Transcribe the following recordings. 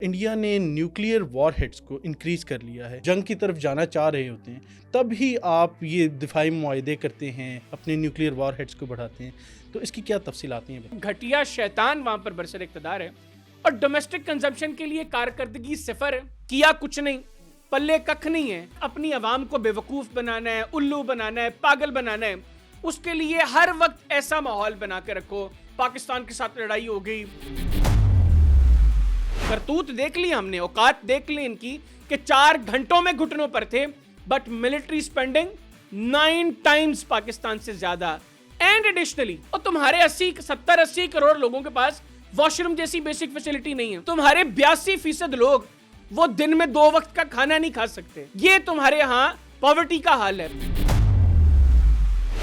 India ने nuclear warheads को increase कर लिया है, जंग की तरफ जाना चाह रहे होते हैं, तब ही आप ये दिफाई मुआहदे करते हैं, अपने न्यूक्लियर वॉरहेड्स को बढ़ाते हैं। तो इसकी क्या तफसीलात हैं? घटिया शैतान वहां पर बरसर इक़्तिदार है और डोमेस्टिक कंजम्पशन के लिए कारकर्दगी सिफर है, किया कुछ नहीं, पल्ले कख नहीं है। अपनी आवाम को बेवकूफ बनाना है, उल्लू बनाना है, पागल बनाना है, उसके लिए हर वक्त ऐसा माहौल बना के रखो पाकिस्तान के साथ लड़ाई हो गई। करतूत देख ली हमने, औकात देख ली इनकी कि 4 घंटों में घुटनों पर थे, but military spending 9 times Pakistan से ज्यादा। एंड एडिशनली और तुम्हारे 70-80 करोड़ लोगों के पास वॉशरूम जैसी बेसिक फैसिलिटी नहीं है। तुम्हारे 82% लोग वो दिन में 2 वक्त का खाना नहीं खा सकते। ये तुम्हारे यहाँ पॉवर्टी का हाल है।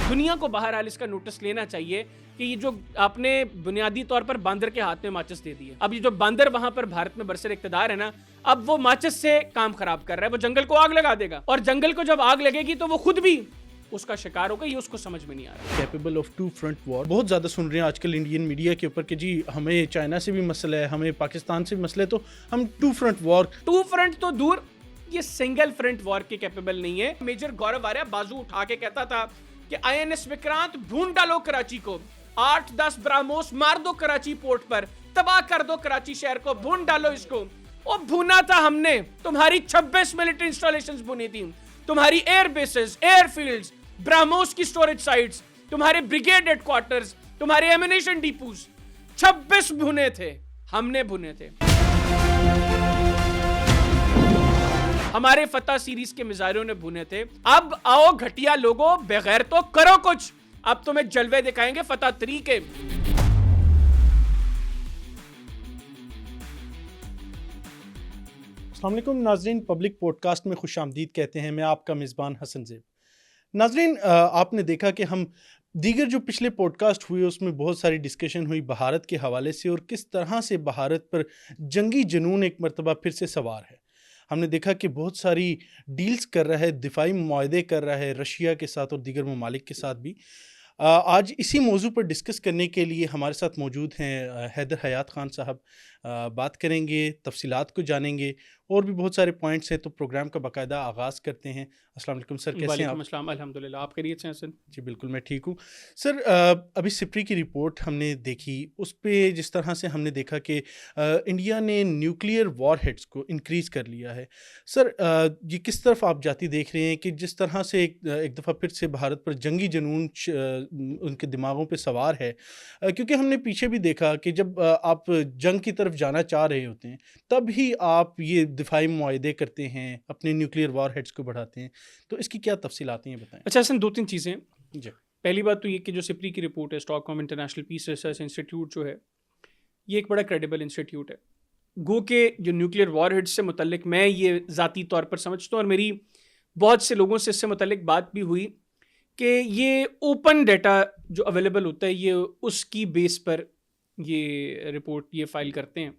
दुनिया को बहरहाल इसका नोटिस लेना चाहिए कि ये जो आपने बुनियादी तौर पर बांदर के हाथ में माचिस दे दी है, अब ये जो बांदर वहां पर भारत में बरसर इक़्तिदार है ना, अब वो माचिस से काम खराब कर रहा है, वो जंगल को आग लगा देगा और जंगल को जब आग लगेगी तो वो खुद भी उसका शिकार होगा। ये उसको समझ में नहीं आ रहा। कैपेबल ऑफ 2 फ्रंट वॉर बहुत ज्यादा सुन रहे हैं आजकल इंडियन मीडिया के ऊपर कि जी हमें चाइना से भी मसला है, हमें पाकिस्तान से भी मसला है, तो हम 2 फ्रंट वॉर। 2 फ्रंट तो दूर, ये सिंगल फ्रंट वॉर के कैपेबल नहीं है। मेजर गौरव आर्या बाजू उठा के कहता था कि INS विक्रांत भून डालो कराची को, 8-10 ब्राह्मोस मार दो कराची पोर्ट पर, तबाह कर दो कराची शहर को, भून डालो इसको। और भूना था हमने, तुम्हारी 26 मिलिट्री इंस्टॉलेशंस भुनी थी, तुम्हारी एयर बेसेस, एयरफील्ड्स, ब्राह्मोस की स्टोरेज साइट्स, तुम्हारे ब्रिगेड हेडक्वार्टर्स, तुम्हारे एमिनेशन डिपोज, 26 भुने थे, हमने भुने थे। हमारे फतह सीरीज के मिजाइलों ने भुने थे। अब आओ घटिया लोगों, बगैर तो करो कुछ, अब तुम्हें जलवे दिखाएंगे फतह 3 के। अस्सलाम वालेकुम नाजरीन, पब्लिक पॉडकास्ट में खुशामदीद कहते हैं। मैं आपका मेज़बान हसन ज़ेब। नाजरीन, आपने देखा कि हम दीगर जो पिछले पॉडकास्ट हुए उसमें बहुत सारी डिस्कशन हुई भारत के हवाले से और किस तरह से भारत पर जंगी जुनून एक मरतबा फिर से सवार है। हमने देखा कि बहुत सारी डील्स कर रहा है, दिफाई मुआहदे कर रहा है रशिया के साथ और दीगर ममालिक के साथ भी। आज इसी मौजू पर डिस्कस करने के लिए हमारे साथ मौजूद हैं हैदर हयात ख़ान साहब। बात करेंगे, तफसीलात को जानेंगे और भी बहुत सारे पॉइंट्स हैं, तो प्रोग्राम का बाकायदा आगाज़ करते हैं। अस्सलाम वालेकुम सर, कैसे हैं आप? अस्सलाम, अल्हम्दुलिल्लाह, आप खैरियत से हैं सर? जी बिल्कुल, मैं ठीक हूँ सर। अभी सिप्री की रिपोर्ट हमने देखी, उस पे जिस तरह से हमने देखा कि इंडिया ने न्यूक्लियर वॉरहेड्स को इंक्रीज़ कर लिया है। सर, ये किस तरफ आप जाती देख रहे हैं कि जिस तरह से एक दफ़ा फिर से भारत पर जंगी जुनून उनके दिमागों पे सवार है, क्योंकि हमने पीछे भी देखा कि जब आप जंग की तरफ जाना चाह रहे होते हैं, तब ही आप ये दिफाई मुआहदे करते हैं, अपने न्यूक्लियर वॉरहेड्स को बढ़ाते हैं। तो इसकी क्या तफसीलात हैं, बताएं। अच्छा हसन, 2-3 चीज़ें। जी, पहली बात तो ये कि जो सिप्री की रिपोर्ट है, Stockholm International Peace Research Institute जो है, ये एक बड़ा क्रेडिबल इंस्टीट्यूट है। गो के जो न्यूक्लियर वॉरहेड्स से मुतल्लिक मैं ये ज़ाती तौर पर समझता हूँ और मेरी बहुत से लोगों से इससे मुतल्लिक बात भी हुई कि ये ओपन डाटा जो अवेलेबल होता है, ये उसकी बेस पर ये रिपोर्ट ये फाइल करते हैं।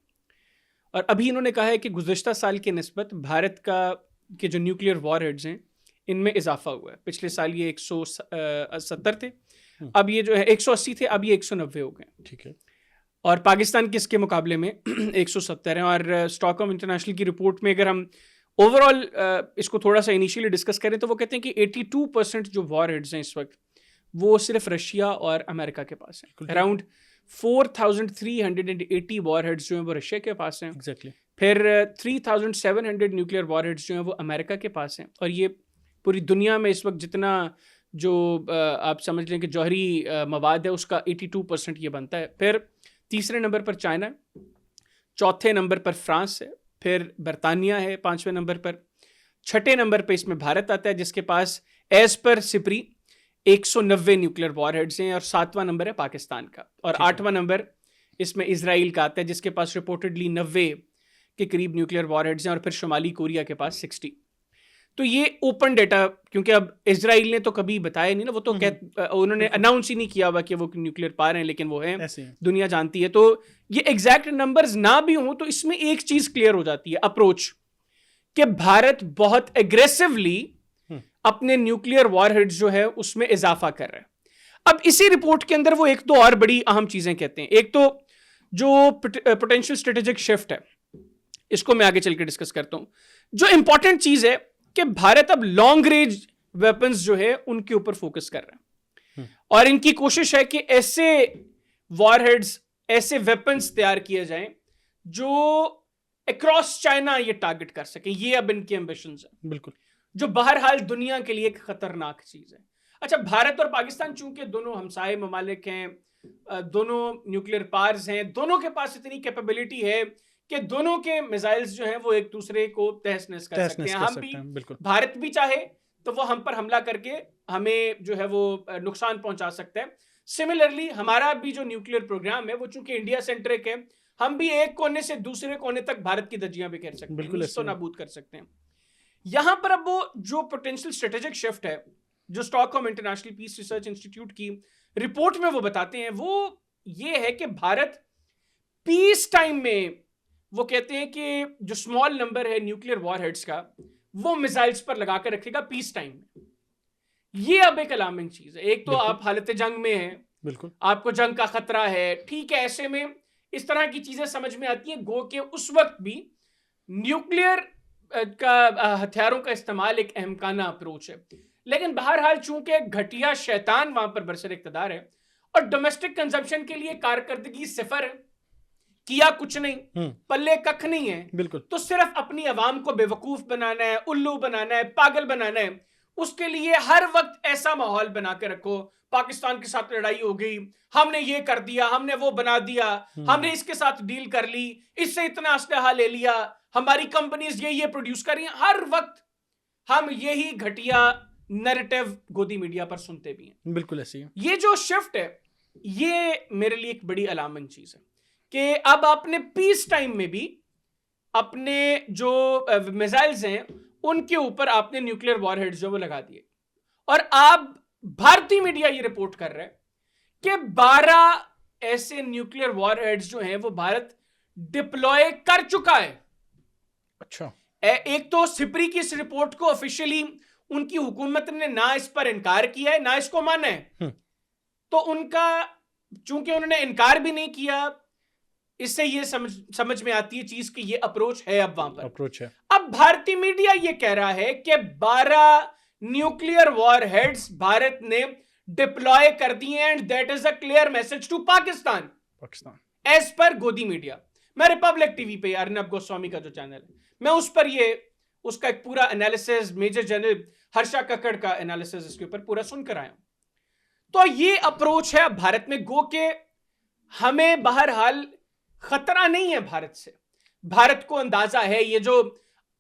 और अभी इन्होंने कहा है कि गुज़श्ता साल के निस्बत भारत के जो न्यूक्लियर वॉरहेड्स हैं, इनमें इजाफा हुआ है। पिछले साल ये 170 थे, अब ये जो है 180 थे, अब ये 190 हो गए। ठीक है। और पाकिस्तान के इसके मुकाबले में 170 हैं। और स्टॉकहोम इंटरनेशनल की रिपोर्ट में अगर हम ओवरऑल इसको थोड़ा सा इनिशियली डिस्कस करें तो वो कहते हैं कि 82% जो वॉरहेड्स हैं इस वक्त, वो सिर्फ रशिया और अमेरिका के पास हैं। अराउंड 4380 वॉरहेड्स जो हैं वो रशिया के पास हैं। एग्जैक्टली। फिर 3700 न्यूक्लियर वॉरहेड्स जो हैं वो अमेरिका के पास हैं। और ये पूरी दुनिया में इस वक्त जितना जो आप समझ लें कि जौहरी मवाद है, उसका 82% ये बनता है। फिर तीसरे नंबर पर चाइना है, चौथे नंबर पर फ्रांस है, फिर बरतानिया है 5वें नंबर पर, छठे नंबर पर इसमें भारत आता है जिसके पास एज पर सिप्री 190 न्यूक्लियर वॉरहेड्स हैं, और 7वां नंबर है पाकिस्तान का, और 8वां नंबर इसमें इजराइल का आता है जिसके पास रिपोर्टेडली 90 के करीब न्यूक्लियर वॉरहेड्स हैं, और फिर शुमाली कोरिया के पास 60। तो ये ओपन डेटा, क्योंकि अब इजराइल ने तो कभी बताया नहीं ना, वो तो उन्होंने अनाउंस ही नहीं किया हुआ कि वो न्यूक्लियर पा रहे हैं, लेकिन वो है, दुनिया जानती है। तो ये एग्जैक्ट नंबर्स ना भी हों तो इसमें एक चीज क्लियर हो जाती है, अप्रोच, कि भारत बहुत एग्रेसिवली अपने न्यूक्लियर वॉरहेड्स जो है उसमें इजाफा कर रहा है। अब इसी रिपोर्ट के अंदर वो एक तो और बड़ी अहम चीजें कहते हैं। एक तो जो पोटेंशियल स्ट्रेटेजिक शिफ्ट है, इसको मैं आगे चल के डिस्कस करता हूं। जो इंपॉर्टेंट चीज है कि भारत अब लॉन्ग रेंज वेपन्स जो है उनके ऊपर फोकस कर रहा है और इनकी कोशिश है कि ऐसे वॉरहेड्स, ऐसे वेपन्स तैयार किए जाएं जो अक्रॉस चाइना ये टारगेट कर सके। ये अब इनके एम्बिशंस हैं, बिल्कुल, जो बहरहाल दुनिया के लिए एक खतरनाक चीज है। अच्छा, भारत और पाकिस्तान चूंकि दोनों हमसाये ममालिक हैं, दोनों न्यूक्लियर पावर्स हैं, दोनों के पास इतनी कैपेबिलिटी है कि दोनों के मिसाइल्स जो हैं वो एक दूसरे को तहस नहस कर सकते हैं। हम भी, भारत भी चाहे तो वो हम पर हमला करके हमें जो है वो नुकसान पहुंचा सकता है। सिमिलरली हमारा भी जो न्यूक्लियर प्रोग्राम है वो चूंकि इंडिया सेंट्रिक है, हम भी एक कोने से दूसरे कोने तक भारत की धज्जियां भी कर सकते हैं, बिल्कुल तो नाबूद कर सकते हैं। यहां पर अब वो जो पोटेंशियल स्ट्रेटेजिक शिफ्ट है जो Stockholm International Peace Research Institute की रिपोर्ट में वो बताते हैं, वो ये है कि भारत पीस टाइम में, वो कहते हैं कि जो स्मॉल नंबर है न्यूक्लियर वॉरहेड्स का वो मिसाइल्स पर लगा कर रखेगा पीस टाइम में। ये अब एक अलार्मिंग चीज है। एक तो आप हालत जंग में हैं, बिल्कुल आपको जंग का खतरा है, ठीक है, ऐसे में इस तरह की चीजें समझ में आती है। गो के उस वक्त भी न्यूक्लियर का हथियारों का इस्तेमाल एक अहमकाना अप्रोच है, लेकिन बहरहाल चूंकि घटिया शैतान वहां पर बरसर इक़्तिदार है और डोमेस्टिक कंजम्पशन के लिए कारकर्दगी सिफर है, किया कुछ नहीं, पल्ले कख नहीं है, बिल्कुल, तो सिर्फ अपनी आवाम को बेवकूफ बनाना है, उल्लू बनाना है, पागल बनाना है। उसके लिए हर वक्त ऐसा माहौल बना के रखो, पाकिस्तान के साथ लड़ाई हो गई, हमने ये कर दिया, हमने वो बना दिया, हमने इसके साथ डील कर ली, इससे इतना असलहा ले लिया, हमारी कंपनीज ये प्रोड्यूस कर रही हैं। हर वक्त हम यही घटिया नैरेटिव गोदी मीडिया पर सुनते भी हैं। बिल्कुल ऐसी है। ये जो शिफ्ट है ये मेरे लिए एक बड़ी अलार्मिंग चीज है कि अब आपने पीस टाइम में भी अपने जो मिसाइल्स हैं उनके ऊपर आपने न्यूक्लियर वॉरहेड्स जो वो लगा दिए, और आप भारतीय मीडिया ये रिपोर्ट कर रहा है कि 12 ऐसे न्यूक्लियर वॉरहेड्स जो हैं वो भारत डिप्लॉय कर चुका है। अच्छा, एक तो सिपरी की इस रिपोर्ट को ऑफिशियली उनकी हुकूमत ने ना इस पर इनकार किया है ना इसको माना है, तो उनका चूंकि उन्होंने इनकार भी नहीं किया, इससे ये समझ में आती है चीज कि ये अप्रोच है अब वहां पर अप्रोच है। अब भारतीय मीडिया ये कह रहा है कि 12 न्यूक्लियर वॉरहेड्स भारत ने डिप्लॉय कर दिए and that is a clear message to Pakistan as per Godi media. मैं रिपब्लिक टीवी पे अर्नब गोस्वामी का जो चैनल है, मैं उस पर ये उसका एक पूरा analysis, major general Harsha Kakkar का एनालिसिस इसके ऊपर पूरा सुनकर आया। तो ये अप्रोच है भारत में। गो के हमें बहरहाल खतरा नहीं है भारत से, भारत को अंदाजा है। ये जो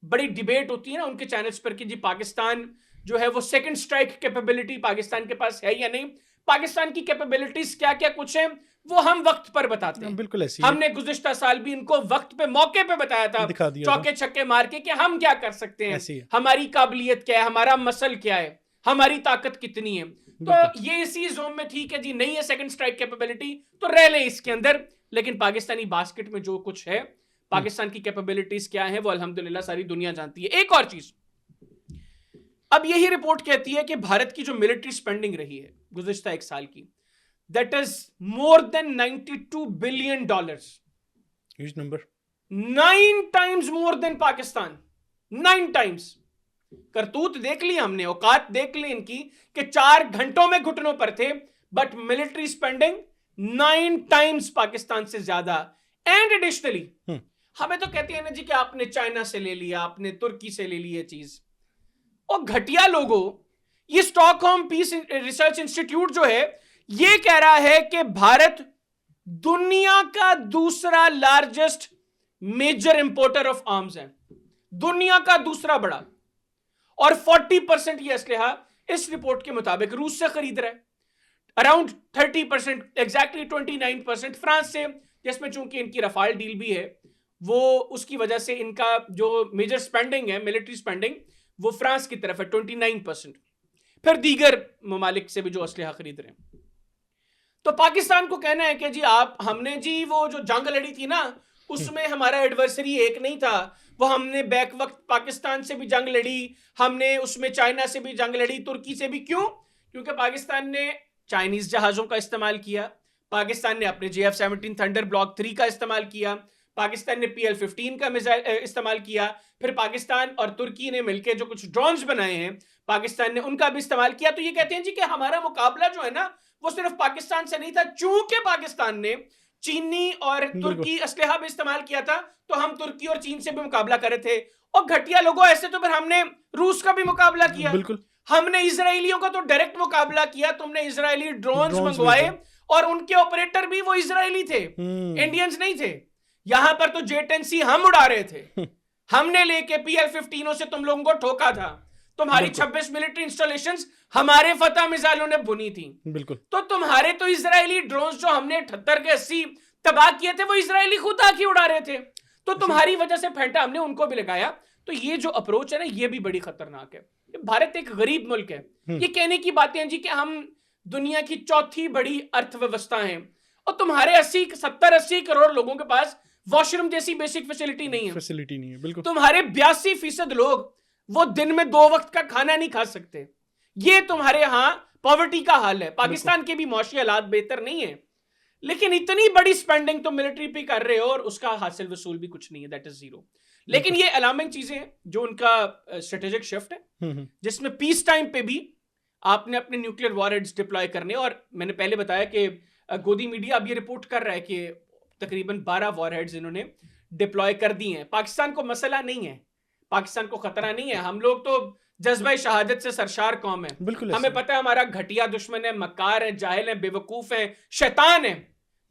बड़ी डिबेट होती है ना उनके चैनल्स पर कि जी पाकिस्तान जो है वो सेकंड स्ट्राइक कैपेबिलिटी पाकिस्तान के पास है या नहीं, पाकिस्तान की कैपेबिलिटीज क्या क्या कुछ है वो हम वक्त पर बताते हैं। बिल्कुल ऐसी हमने गुज़िश्ता साल भी इनको वक्त पे मौके पे बताया था, चौके छक्के मार के कि हम क्या कर सकते हैं, हमारी काबिलियत क्या है, हमारा मसल क्या है, हमारी ताकत कितनी है। तो ये इसी जोन में ठीक है जी, नहीं है सेकंड स्ट्राइक कैपेबिलिटी तो रह ले इसके अंदर, लेकिन पाकिस्तानी बास्केट में जो कुछ है, पाकिस्तान की कैपेबिलिटीज क्या है वो अल्हम्दुलिल्लाह सारी दुनिया जानती है। एक और चीज, अब यही रिपोर्ट कहती है कि भारत की जो मिलिट्री स्पेंडिंग रही है गुज़िश्ता एक साल की, that is more than $92 billion, huge number, 9 times more than Pakistan, 9 times. करतूत देख ली हमने, औकात देख ली इनकी कि 4 घंटों में घुटनों पर थे, but military spending 9 times Pakistan से ज्यादा। एंड एडिशनली हमें तो कहते हैं ना जी कि आपने चाइना से ले लिया, आपने तुर्की से ले ली ये चीज। और घटिया लोगों, ये स्टॉकहोम पीस रिसर्च इंस्टीट्यूट जो है ये कह रहा है कि भारत दुनिया का दूसरा largest major importer of arms है, दुनिया का दूसरा बड़ा, और 40% ये असलहा इस रिपोर्ट के मुताबिक रूस से खरीद रहा है, अराउंड 30%, एग्जैक्टली 29% फ्रांस से, जिसमें चूंकि इनकी रफाल डील भी है, वो उसकी वजह से इनका जो मेजर स्पेंडिंग है, मिलिट्री स्पेंडिंग, वो फ्रांस की तरफ है 29%, फिर दीगर ममालिक से भी जो असलहा खरीद रहे हैं। तो पाकिस्तान को कहना है कि जी हमने जी वो जो जंग लड़ी थी ना उसमें हमारा एडवर्सरी एक नहीं था, वो हमने बैक वक्त पाकिस्तान से भी जंग लड़ी, हमने उसमें चाइना से भी जंग लड़ी, तुर्की से भी। क्यों? क्योंकि पाकिस्तान ने चाइनीज जहाजों का इस्तेमाल किया, पाकिस्तान ने अपने JF-17 थंडर ब्लॉक 3 का इस्तेमाल किया, पाकिस्तान ने PL-15 का मिसाइल इस्तेमाल किया, फिर पाकिस्तान और तुर्की ने मिलकर जो कुछ ड्रोन्स बनाए हैं पाकिस्तान ने उनका भी इस्तेमाल किया। तो ये कहते हैं जी कि हमारा मुकाबला जो है ना वो सिर्फ पाकिस्तान से नहीं था, चूंकि पाकिस्तान ने चीनी और तुर्की असलहा भी इस्तेमाल किया था तो हम तुर्की और चीन से भी मुकाबला कर रहे थे। और घटिया लोगों, ऐसे तो फिर हमने रूस का भी मुकाबला किया, बिल्कुल हमने इजरायलियों का तो डायरेक्ट मुकाबला किया, तुमने इजरायली ड्रोन्स मंगवाए और उनके ऑपरेटर भी वो इजरायली थे, इंडियंस नहीं थे। यहां पर तो J-10C हम उड़ा रहे थे, हमने लेके PL-15 से तुम लोगों को ठोका था, तुम्हारी 26 मिलिट्री इंस्टॉलेशंस हमारे फतह मिसाइलों ने बुनी थी। बिल्कुल। तो तुम्हारे तो इजरायली ड्रोन्स जो हमने 78 के 80 तबाह किए थे वो इजरायली खुद आके उड़ा रहे थे, तो तुम्हारी वजह से फेंटा हमने उनको भी लगाया। तो ये जो अप्रोच है ना ये भी बड़ी खतरनाक है। भारत एक गरीब मुल्क है, ये कहने की बातें हैं जी कि हम दुनिया की चौथी बड़ी अर्थव्यवस्था हैं और तुम्हारे 70-80 करोड़ लोगों के पास वॉशरूम जैसी बेसिक फैसिलिटी नहीं है। बिल्कुल। तुम्हारे 82% लोग वो दिन में 2 वक्त का खाना नहीं खा सकते। ये तुम्हारे यहाँ पॉवर्टी का हाल है। पाकिस्तान के भी मौशी हालात बेहतर नहीं है, लेकिन इतनी बड़ी स्पेंडिंग तो मिलिट्री पे कर रहे हो और उसका हासिल वसूल भी कुछ नहीं है, दैट इज जीरो। लेकिन ये अलार्मिंग चीजें हैं जो उनका स्ट्रेटेजिक शिफ्ट है, जिसमें पीस टाइम पे भी आपने अपने न्यूक्लियर वॉरहेड्स डिप्लॉय करने। और मैंने पहले बताया कि गोदी मीडिया अब ये रिपोर्ट कर रहा है कि तकरीबन 12 वॉरहेड्स इन्होंने डिप्लॉय कर दी हैं। पाकिस्तान को मसला नहीं है, पाकिस्तान को खतरा नहीं है, हम लोग तो जज्बा शहादत से सरशार कौम है। हमें पता है हमारा घटिया दुश्मन है, मक्कार है, जाहिल है, बेवकूफ है, शैतान है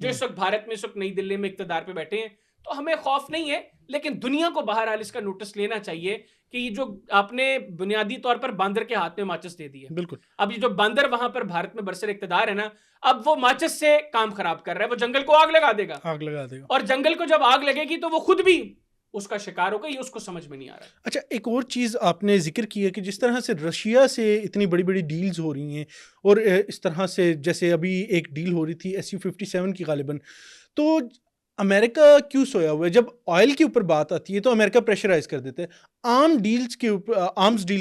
जो इस वक्त भारत में, इस वक्त नई दिल्ली में इक्तदार पे बैठे हैं। तो हमें खौफ नहीं है, लेकिन दुनिया को बहरहाल इसका नोटिस लेना चाहिए कि ये जो आपने बुनियादी तौर पर बांदर के हाथ में माचिस दे दी है। बिल्कुल। अब ये जो बांदर वहां पर भारत में बरसर इक्तदार है ना, अब वो माचिस से काम खराब कर रहा है, वो जंगल को आग लगा देगा। और जंगल को जब आग लगेगी तो वो खुद भी उसका शिकार होगा, ये उसको समझ में नहीं आ रहा है। अच्छा, एक और चीज़ आपने जिक्र किया कि जिस तरह से रशिया से इतनी बड़ी बड़ी डील्स हो रही हैं और इस तरह से जैसे अभी एक डील हो रही थी SU-57 की गालिबन, तो अमेरिका क्यों सोया हुआ है? जब ऑयल के ऊपर बात आती है तो अमेरिका प्रेशराइज कर देता है, आर्म्स डील्स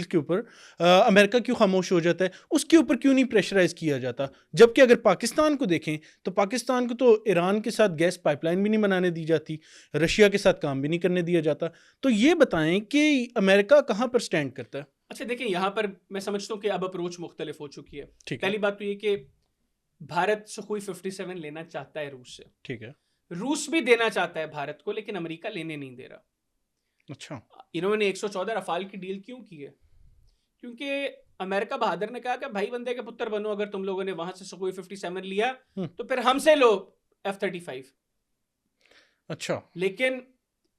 के ऊपर अमेरिका क्यों खामोश हो जाता है? उसके ऊपर क्यों नहीं प्रेशराइज किया जाता? जबकि अगर पाकिस्तान को देखें तो पाकिस्तान को तो ईरान के साथ गैस पाइपलाइन भी नहीं बनाने दी जाती, रशिया के साथ काम भी नहीं करने दिया जाता। तो ये बताएं कि अमेरिका कहाँ पर स्टैंड करता है? अच्छा देखिए, यहाँ पर मैं समझता हूँ कि अब अप्रोच मुख्तलिफ हो चुकी है। पहली बात तो ये कि भारत सुखोई 57 लेना चाहता है रूस से, ठीक है, रूस भी देना चाहता है भारत को, लेकिन अमेरिका लेने नहीं दे रहा। अच्छा, इन्होंने 114 रफाल की डील क्यों की है? क्योंकि अमेरिका बहादुर ने कहा कि भाई बंदे के पुत्र बनो, अगर तुम लोगों ने वहां से सुखोई 57 लिया तो फिर हमसे लो F-35। अच्छा, लेकिन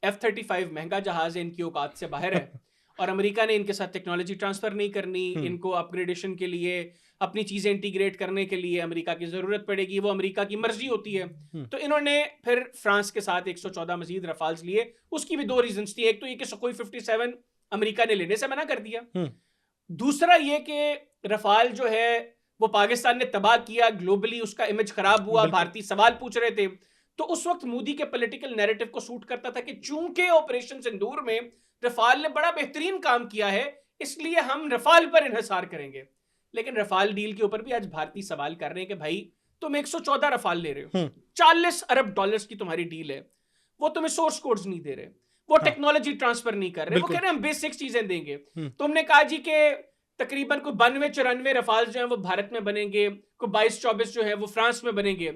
F-35 महंगा जहाज है, इनकी औकात से बाहर है और अमेरिका ने इनके साथ टेक्नोलॉजी ट्रांसफर नहीं करनी, इनको अपग्रेडेशन के लिए, अपनी चीजें इंटीग्रेट करने के लिए अमेरिका की जरूरत पड़ेगी, वो अमेरिका की मर्जी होती है। तो इन्होंने फिर फ्रांस के साथ 114 मजीद रफाल्स लिए। उसकी भी 2 रीजंस थी, एक तो ये कि सुखोई 57 अमेरिका ने लेने से मना कर दिया, दूसरा ये कि रफाल जो है वो पाकिस्तान ने तबाह किया, ग्लोबली उसका इमेज खराब हुआ, भारतीय सवाल पूछ रहे थे। तो उस वक्त मोदी के पॉलिटिकल नैरेटिव को सूट करता था कि चूंकि ऑपरेशन सिंदूर में रफाल ने बड़ा बेहतरीन काम किया है, इसलिए हम रफाल पर इन्हिसार करेंगे। लेकिन रफाल डील के ऊपर भी आज भारतीय सवाल कर रहे हैं कि भाई तुम 114 रफाल ले रहे हो, 40 अरब डॉलर्स की तुम्हारी डील है, वो तुम्हें सोर्स कोड्स नहीं दे रहे, वो टेक्नोलॉजी ट्रांसफर नहीं कर रहे, वो कह रहे हैं हम बेसिक चीजें देंगे। तुमने कहा जी कि तकरीबन कोई 92-94 रफाल जो है वो भारत में बनेंगे, कोई 22-24 जो है वो फ्रांस में बनेंगे।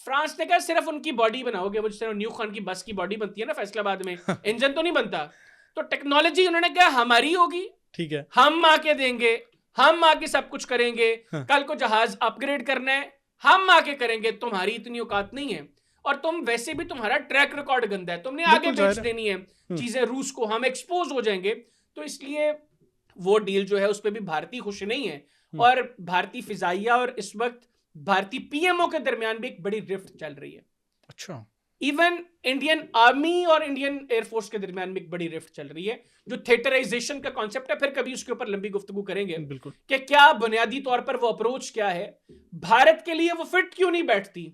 फ्रांस ने कहा सिर्फ उनकी बॉडी बनाओगे, वो जिस न्यू खान की बस की बॉडी बनती है ना फैसलाबाद में, इंजन तो नहीं बनता। तो टेक्नोलॉजी उन्होंने कहा हमारी होगी, ठीक है, हम आके देंगे, हम आके सब कुछ करेंगे। कल को जहाज अपग्रेड करना है हम आके करेंगे, तुम्हारी इतनी औकात नहीं है और तुम वैसे भी तुम्हारा ट्रैक रिकॉर्ड गंदा है, तुमने आगे बेच देनी है चीजें रूस को, हम एक्सपोज हो जाएंगे। तो इसलिए वो डील जो है उस पर भी भारतीय खुश नहीं है और भारतीय फिजाइया और इस वक्त भारतीय पीएमओ के दरमियान भी एक बड़ी रिफ्ट चल रही है। अच्छा, इवन इंडियन आर्मी और इंडियन एयरफोर्स के दरमियान में एक बड़ी रिफ्ट चल रही है, जो थिएटराइजेशन का कॉन्सेप्ट है। फिर कभी उसके ऊपर लंबी गुफ्तगू करेंगे कि क्या बुनियादी तौर पर वो अप्रोच क्या है, भारत के लिए वो फिट क्यों नहीं बैठती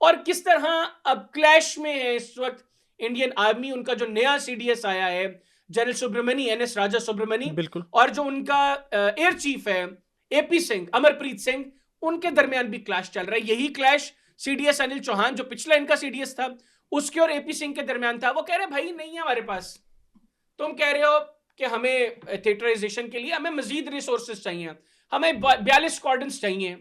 और किस तरह अब क्लैश में है इस वक्त इंडियन आर्मी। उनका जो नया CDS आया है जनरल सुब्रमणी, NS राजा सुब्रमणी, और जो उनका एयर चीफ है AP सिंह, अमरप्रीत सिंह, उनके दरमियान भी क्लैश चल रहा है। यही क्लैश CDS अनिल चौहान, जो पिछला इनका CDS था, उसके और एपी सिंह के दरमियान था। वो कह रहे भाई नहीं है हमारे पास, तुम कह रहे हो कि हमें थिएटराइजेशन के लिए हमें मजीद रिसोर्सेज चाहिए, हमें 42 स्क्वाड्रन्स चाहिए,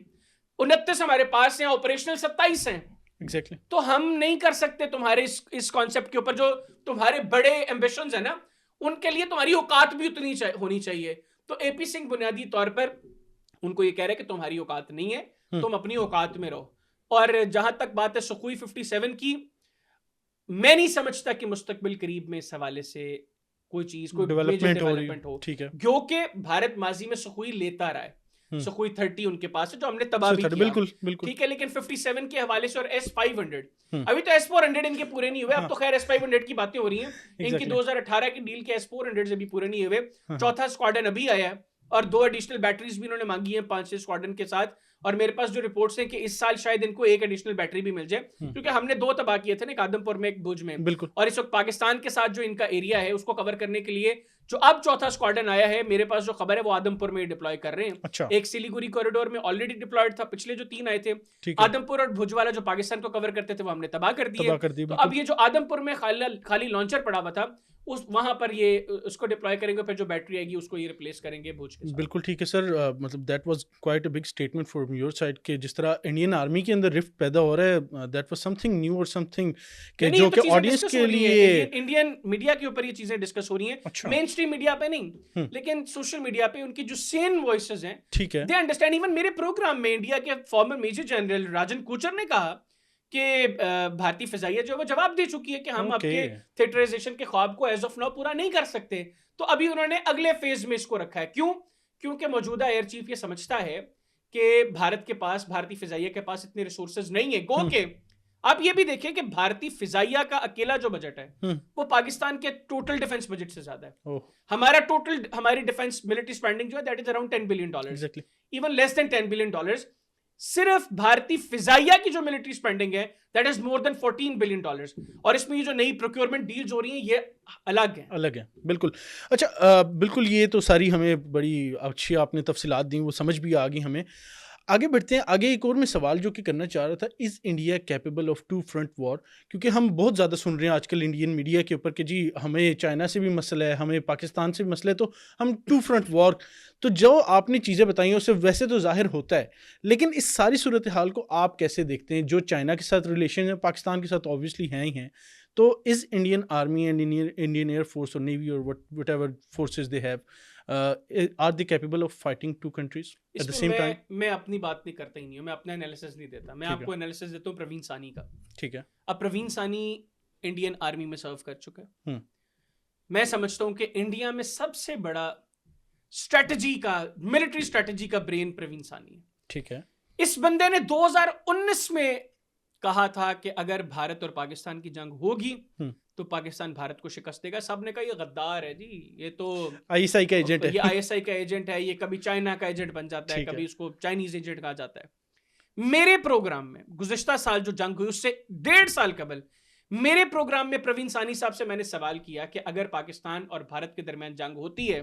29 हमारे पास हैं, ऑपरेशनल 27 हैं। एग्जैक्टली तो हम नहीं कर सकते तुम्हारे इस कॉन्सेप्ट के ऊपर, जो तुम्हारे बड़े एम्बिशंस है ना, उनके लिए तुम्हारी औकात भी उतनी होनी चाहिए। तो एपी सिंह बुनियादी तौर पर उनको ये कह रहे हैं कि तुम्हारी औकात नहीं है, तुम अपनी औकात में रहो। और जहां तक बात है सुखोई 57 की, मैं नहीं समझता कि मुस्तकबिल करीब में इस हवाले से कोई चीज, कोई मेजर डेवलपमेंट हो, ठीक है, क्योंकि भारत माजी में सुखोई लेता रहा है। सुखोई 30 उनके पास है जो हमने तबाह भी किया, बिल्कुल बिल्कुल ठीक है, लेकिन 57 के हवाले से और S500 अभी तो S400 इनके पूरे नहीं हुए। अब तो खैर S500 की बातें हो रही हैं, इनकी 2018 की डील के S400 से भी पूरे नहीं हुए। चौथा स्क्वाड्रन अभी आया है और 2 एडिशनल बैटरीज भी इन्होंने मांगी है 5 स्क्वाड्रन के साथ। और मेरे पास जो रिपोर्ट्स हैं कि इस साल शायद इनको 1 एडिशनल बैटरी भी मिल जाए, क्योंकि हमने 2 तबाह किए थे ना, एक आदमपुर में एक भुज में। बिल्कुल। और इस वक्त पाकिस्तान के साथ जो इनका एरिया है उसको कवर करने के लिए जो अब चौथा स्क्वाड्रन आया है, मेरे पास जो खबर है वो आदमपुर में डिप्लॉय कर रहे हैं। अच्छा। एक सिलीगुड़ी कॉरिडोर में ऑलरेडी डिप्लॉयड था, पिछले जो 3 आए थे आदमपुर और भुज वाला जो पाकिस्तान को कवर करते थे वो हमने तबाह कर दिए। तो अब ये जो आदमपुर में खाली लॉन्चर पड़ा हुआ था, उस वहां पर ये उसको डिप्लॉय करेंगे, फिर जो बैटरी आएगी उसको ये रिप्लेस करेंगे भुज के साथ। बिल्कुल ठीक है सर। मतलब that was quite a big statement from your side कि जिस तरह इंडियन आर्मी के अंदर रिफ्ट पैदा हो रहा है, दैट वाज समथिंग न्यू और समथिंग कि जो कि ऑडियंस के लिए इंडियन मीडिया के ऊपर ये चीजें डिस्कस हो रही हैं। अच्छा। मेन स्ट्रीम मीडिया पे नहीं, लेकिन सोशल मीडिया पे उनकी जो सेन वॉइसेस हैं, ठीक है, दे अंडरस्टैंड। इवन मेरे प्रोग्राम में इंडिया के फॉर्मर मेजर जनरल राजन कोचर ने कहा कि भारतीय फिजाइया जो वो जवाब दे चुकी है कि हम आपके थिएटराइजेशन के ख्वाब को एज ऑफ नाउ पूरा नहीं कर सकते। तो अभी उन्होंने अगले फेज में इसको रखा है। क्यों? क्योंकि मौजूदा एयर चीफ ये समझता है कि भारत के पास, भारतीय फिजाइया के पास इतने रिसोर्सेज नहीं है। गो के आप ये भी देखें कि भारतीय फिजाइया का अकेला जो बजट है वो पाकिस्तान के टोटल डिफेंस बजट से ज्यादा है। हमारी डिफेंस मिलिट्री स्पेंडिंग जो है that is around $10 billion, even less than $10 billion। सिर्फ भारतीय फिजाइया की जो मिलिट्री स्पेंडिंग है that is more than $14 billion। और इसमें ये जो नई प्रोक्योरमेंट डील्स हो रही हैं ये अलग है। बिल्कुल। अच्छा, बिल्कुल, ये तो सारी हमें बड़ी अच्छी आपने तफसीलात दी, वो समझ भी आ गई हमें। आगे बढ़ते हैं। आगे एक और मैं सवाल जो कि करना चाह रहा था, is India capable of 2 front war? क्योंकि हम बहुत ज़्यादा सुन रहे हैं आजकल इंडियन मीडिया के ऊपर कि जी हमें चाइना से भी मसला है, हमें पाकिस्तान से भी मसला है, तो हम 2 फ्रंट वॉर। तो जो आपने चीज़ें बताई उससे वैसे तो जाहिर होता है, लेकिन इस सारी सूरत हाल को आप कैसे देखते हैं? जो चाइना के साथ रिलेशन है, पाकिस्तान के साथ ऑब्वियसली हैं ही हैं, तो is Indian Army and Indian Air Force और नेवी और whatever forces they have are they capable of fighting 2 countries at the same time? मैं अपनी बात नहीं करता ही नहीं हूँ, मैं अपना एनालिसिस नहीं देता, मैं आपको एनालिसिस देता हूँ प्रवीण सानी का। ठीक है। अब प्रवीण सानी इंडियन आर्मी में सर्व कर चुका है। मैं समझता हूँ कि इंडिया में सबसे बड़ा स्ट्रेटजी का, मिलिट्री स्ट्रेटजी का ब्रेन प्रवीण सानी है। ठीक है। इस बंदे ने 2019 में कहा था कि अगर भारत और पाकिस्तान की जंग होगी तो पाकिस्तान भारत को शिकस्त देगा। सबने कहा ये गद्दार है जी, ये तो आईएसआई का एजेंट है, ये आईएसआई का एजेंट है, ये कभी चाइना का एजेंट बन जाता है, कभी इसको चाइनीज एजेंट कहा जाता है। मेरे प्रोग्राम में गुज़िश्ता साल जो जंग हुई उससे 1.5 साल कबल मेरे प्रोग्राम में प्रवीण सानी साहब से मैंने सवाल किया कि अगर पाकिस्तान और भारत के दरमियान जंग होती है,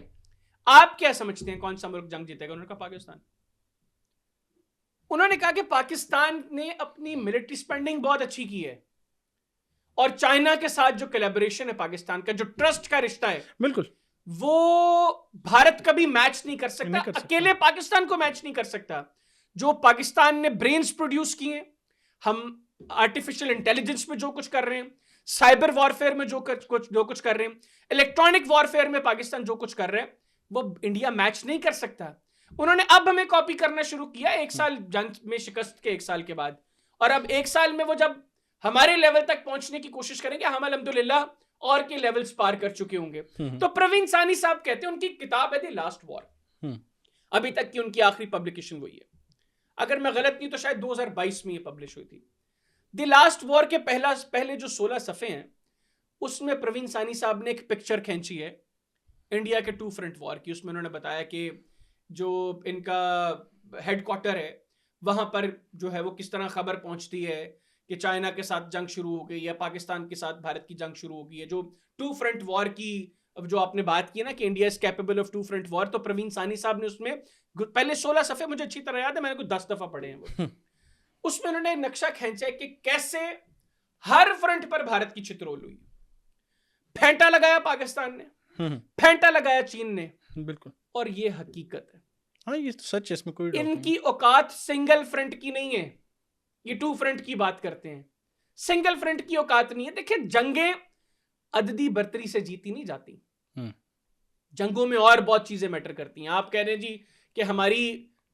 आप क्या समझते हैं कौन सा मुल्क जंग जीतेगा? उन्होंने कहा पाकिस्तान। उन्होंने कहा कि पाकिस्तान ने अपनी मिलिट्री स्पेंडिंग बहुत अच्छी की है और चाइना के साथ जो कोलैबोरेशन है पाकिस्तान का, जो ट्रस्ट का रिश्ता है, बिल्कुल वो भारत कभी मैच नहीं कर सकता, अकेले पाकिस्तान को मैच नहीं कर सकता। जो पाकिस्तान ने ब्रेन्स प्रोड्यूस किए, हम आर्टिफिशियल इंटेलिजेंस में जो कुछ कर रहे हैं, साइबर वॉरफेयर में जो कुछ कर रहे हैं, इलेक्ट्रॉनिक वॉरफेयर में पाकिस्तान जो कुछ कर रहे हैं, वो इंडिया मैच नहीं कर सकता। उन्होंने अब हमें कॉपी करना शुरू किया 1 साल जंग में शिकस्त के 1 साल के बाद, और अब 1 साल में वो जब हमारे लेवल तक पहुंचने की कोशिश करेंगे, हम अल्हम्दुलिल्लाह और के लेवल्स पार कर चुके होंगे। तो प्रवीण सानी साहब कहते हैं, उनकी किताब है द लास्ट वॉर, अभी तक की उनकी आखिरी पब्लिकेशन वही है, अगर मैं गलत नहीं तो शायद 2022 में ये पब्लिश हुई थी। द लास्ट वॉर के पहले जो 16 सफ़े हैं उसमें प्रवीण सानी साहब ने एक पिक्चर खींची है इंडिया के 2 फ्रंट वॉर की। उसमें उन्होंने बताया कि जो इनका हेडक्वार्टर है वहां पर जो है वो किस तरह खबर पहुंचती है कि चाइना के साथ जंग शुरू हो गई है, पाकिस्तान के साथ भारत की जंग शुरू हो गई है। जो 2 फ्रंट वॉर की जो आपने बात की ना कि India is capable of 2 front war, तो प्रवीण सानी साहब ने उसमें पहले 16 सफ़े मुझे अच्छी तरह याद है, मैंने कुछ 10 दफा पढ़े हैं वो। उसमें उन्होंने नक्शा खींचा है कि कैसे हर फ्रंट पर भारत की चित्रोल हुई। फेंटा लगाया पाकिस्तान ने, फेंटा लगाया चीन ने, बिल्कुल, और ये हकीकत है। हाँ ये तो सच है, इसमें कोई डाउट नहीं। इनकी औकात सिंगल फ्रंट की नहीं है, ये टू फ्रंट की बात करते हैं, सिंगल फ्रंट की औकात नहीं है। देखिए, जंगें अददी बर्तरी से जीती नहीं जाती, जंगों में और बहुत चीजें मैटर करती हैं। आप कह रहे हैं जी कि हमारी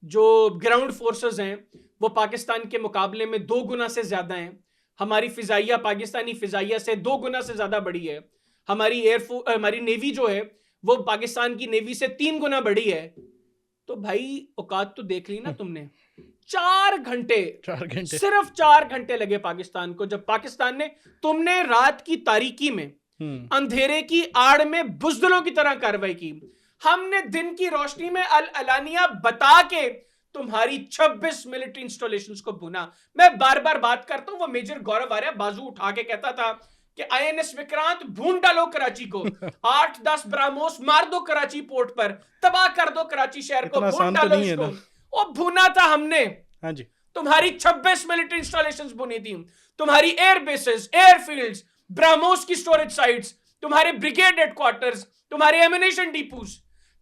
जो ग्राउंड फोर्सेस हैं वो पाकिस्तान के मुकाबले में 2 गुना से ज्यादा हैं, हमारी फिजाइया पाकिस्तानी फिजाइया से 2 गुना से ज्यादा बड़ी है, हमारी नेवी जो है वो पाकिस्तान की नेवी से 3 गुना बड़ी है। तो भाई औकात तो देख ली ना तुमने। 4 घंटे, सिर्फ 4 घंटे लगे पाकिस्तान को, जब पाकिस्तान ने, तुमने रात की तारीकी में, अंधेरे की आड़ में बुज़दिलों की तरह कार्रवाई की, हमने दिन की रोशनी में अलानिया बता के तुम्हारी 26 मिलिट्री इंस्टॉलेशंस को भुना। मैं बार बार बात करता हूं, वो मेजर गौरव आर्या बाजू उठा के कहता था कि आईएनएस विक्रांत भून डालो कराची को, 8-10 ब्राह्मोस मार दो कराची पोर्ट पर, तबाह कर दो कराची शहर को, भून डालो इसको। वो भुना था हमने। हाँ जी, तुम्हारी 26 मिलिट्री इंस्टॉलेशंस भुनी थी, तुम्हारी एयर बेसेस, एयरफील्ड्स, ब्राह्मोस की स्टोरेज साइट्स, तुम्हारे ब्रिगेड हेडक्वार्टर्स, तुम्हारे एमिनेशन डिपोज,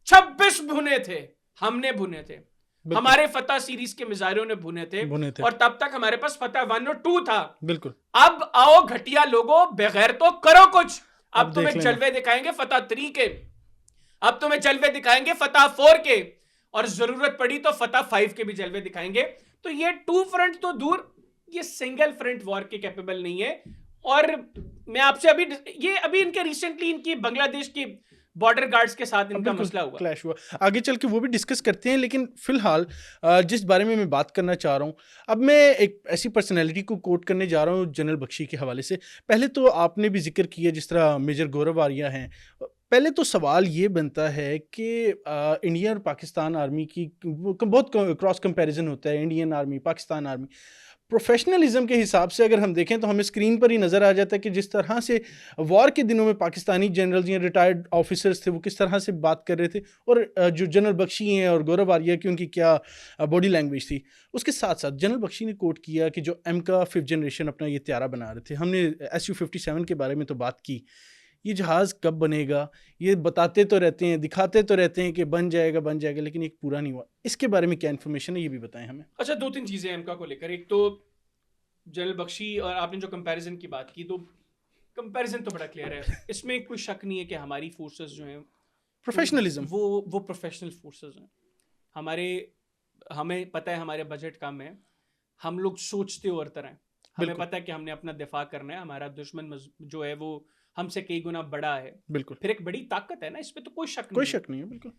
26 भुने थे, हमने भुने थे। हमारे फतह सीरीज के मिजाइलों ने भुने थे, और तब तक हमारे पास फतह 1 और 2 था। बिल्कुल। अब आओ घटिया लोगों, बगैर तो करो कुछ। अब तुम्हें जलवे दिखाएंगे फतह 3 के, अब तुम्हें जलवे दिखाएंगे फतह 4 के, और जरूरत पड़ी तो फतह 5 के भी जलवे दिखाएंगे। तो ये 2 फ्रंट तो दूर, ये सिंगल फ्रंट वॉर के कैपेबल नहीं है। और मैं आपसे अभी इनके रिसेंटली इनकी बांग्लादेश की बॉर्डर गार्ड्स के साथ इनका मसला हुआ, क्लैश हुआ, आगे चल के वो भी डिस्कस करते हैं। लेकिन फिलहाल जिस बारे में मैं बात करना चाह रहा हूँ, अब मैं एक ऐसी पर्सनैलिटी को कोट करने जा रहा हूँ जनरल बख्शी के हवाले से। पहले तो आपने भी जिक्र किया जिस तरह मेजर गौरव आर्या हैं, पहले तो सवाल ये बनता है कि इंडिया और पाकिस्तान आर्मी की बहुत क्रॉस कंपैरिजन होता है, Indian army Pakistan army. Professionalism के हिसाब से अगर हम देखें तो हमें स्क्रीन पर ही नज़र आ जाता है कि जिस तरह से वॉर के दिनों में पाकिस्तानी जनरल्स या रिटायर्ड ऑफिसर्स थे वो किस तरह से बात कर रहे थे, और जो जनरल बख्शी हैं और गौरव आर्या की उनकी क्या बॉडी लैंग्वेज थी। उसके साथ साथ जनरल बख्शी ने कोट किया कि जो एमका 5th जनरेशन अपना ये त्यारा बना रहे थे, हमने SU-57 के बारे में तो बात की, ये जहाज़ कब बनेगा ये बताते तो रहते हैं, दिखाते तो रहते हैं कि बन जाएगा, लेकिन एक पूरा नहीं हुआ। इसके बारे में क्या इन्फॉर्मेशन है ये भी बताएं हमें। अच्छा, 2-3 चीज़ें एमका को लेकर। एक तो जनरल बख्शी और आपने जो कंपैरिजन की बात की, तो कंपैरिजन तो बड़ा क्लियर है, इसमें कोई शक नहीं है कि हमारी फोर्सेस जो हैं प्रोफेशनलिज्म, वो प्रोफेशनल फोर्सेस हैं। हमें पता है हमारे बजट कम है, हम लोग सोचते और तरह हैं, हमें पता है कि हमने अपना दिफा करना है, हमारा दुश्मन जो है वो हमसे कई गुना बड़ा है। बिल्कुल, फिर एक बड़ी ताकत है ना, इसमें तो कोई शक नहीं है। बिल्कुल।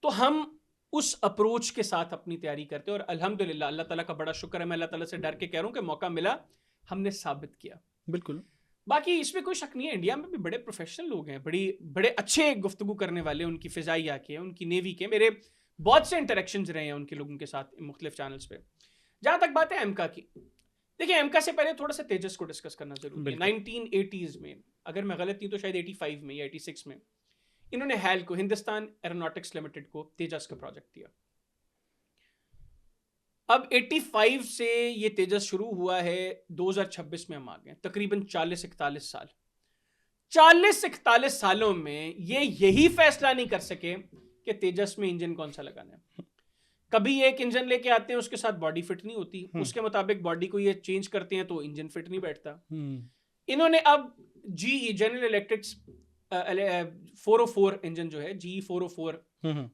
तो हम उस अप्रोच के साथ अपनी तैयारी करते हैं, और अल्हम्दुलिल्लाह अल्लाह ताला का बड़ा शुक्र है, मैं अल्लाह ताला से डर के कह रहा हूँ कि मौका मिला, हमने साबित किया। बिल्कुल, बाकी इसमें कोई शक नहीं है, इंडिया में भी बड़े प्रोफेशनल लोग हैं, बड़े अच्छे गुफ्तगू करने वाले, उनकी फिजाइया के, उनकी नेवी के, मेरे बहुत से इंटरेक्शंस रहे हैं उनके लोगों के साथ मुख्तलिफ चैनल्स पे। जहाँ तक बात है एमका की, देखिए एमका से पहले थोड़ा सा तेजस को डिस्कस करना जरूरी है। 1980s में, अगर मैं गलत नहीं तो शायद 85 में या 86 में, इन्होंने हैल को, हिंदुस्तान एरोनॉटिक्स लिमिटेड को तेजस का प्रोजेक्ट दिया। अब 85 से ये तेजस शुरू हुआ है, 2026 में हम आ गए, तकरीबन 40-41 साल। 40-41 सालों में ये यही फैसला नहीं कर सके कि तेजस में इंजन कौन सा लगाना है। कभी एक इंजन लेके आते हैं, उसके साथ बॉडी फिट नहीं होती, उसके मुताबिक बॉडी को ये चेंज करते हैं तो इंजन फिट नहीं बैठता। इन्होंने अब GE जनरल इलेक्ट्रिक्स 404 इंजन जो है, GE 404,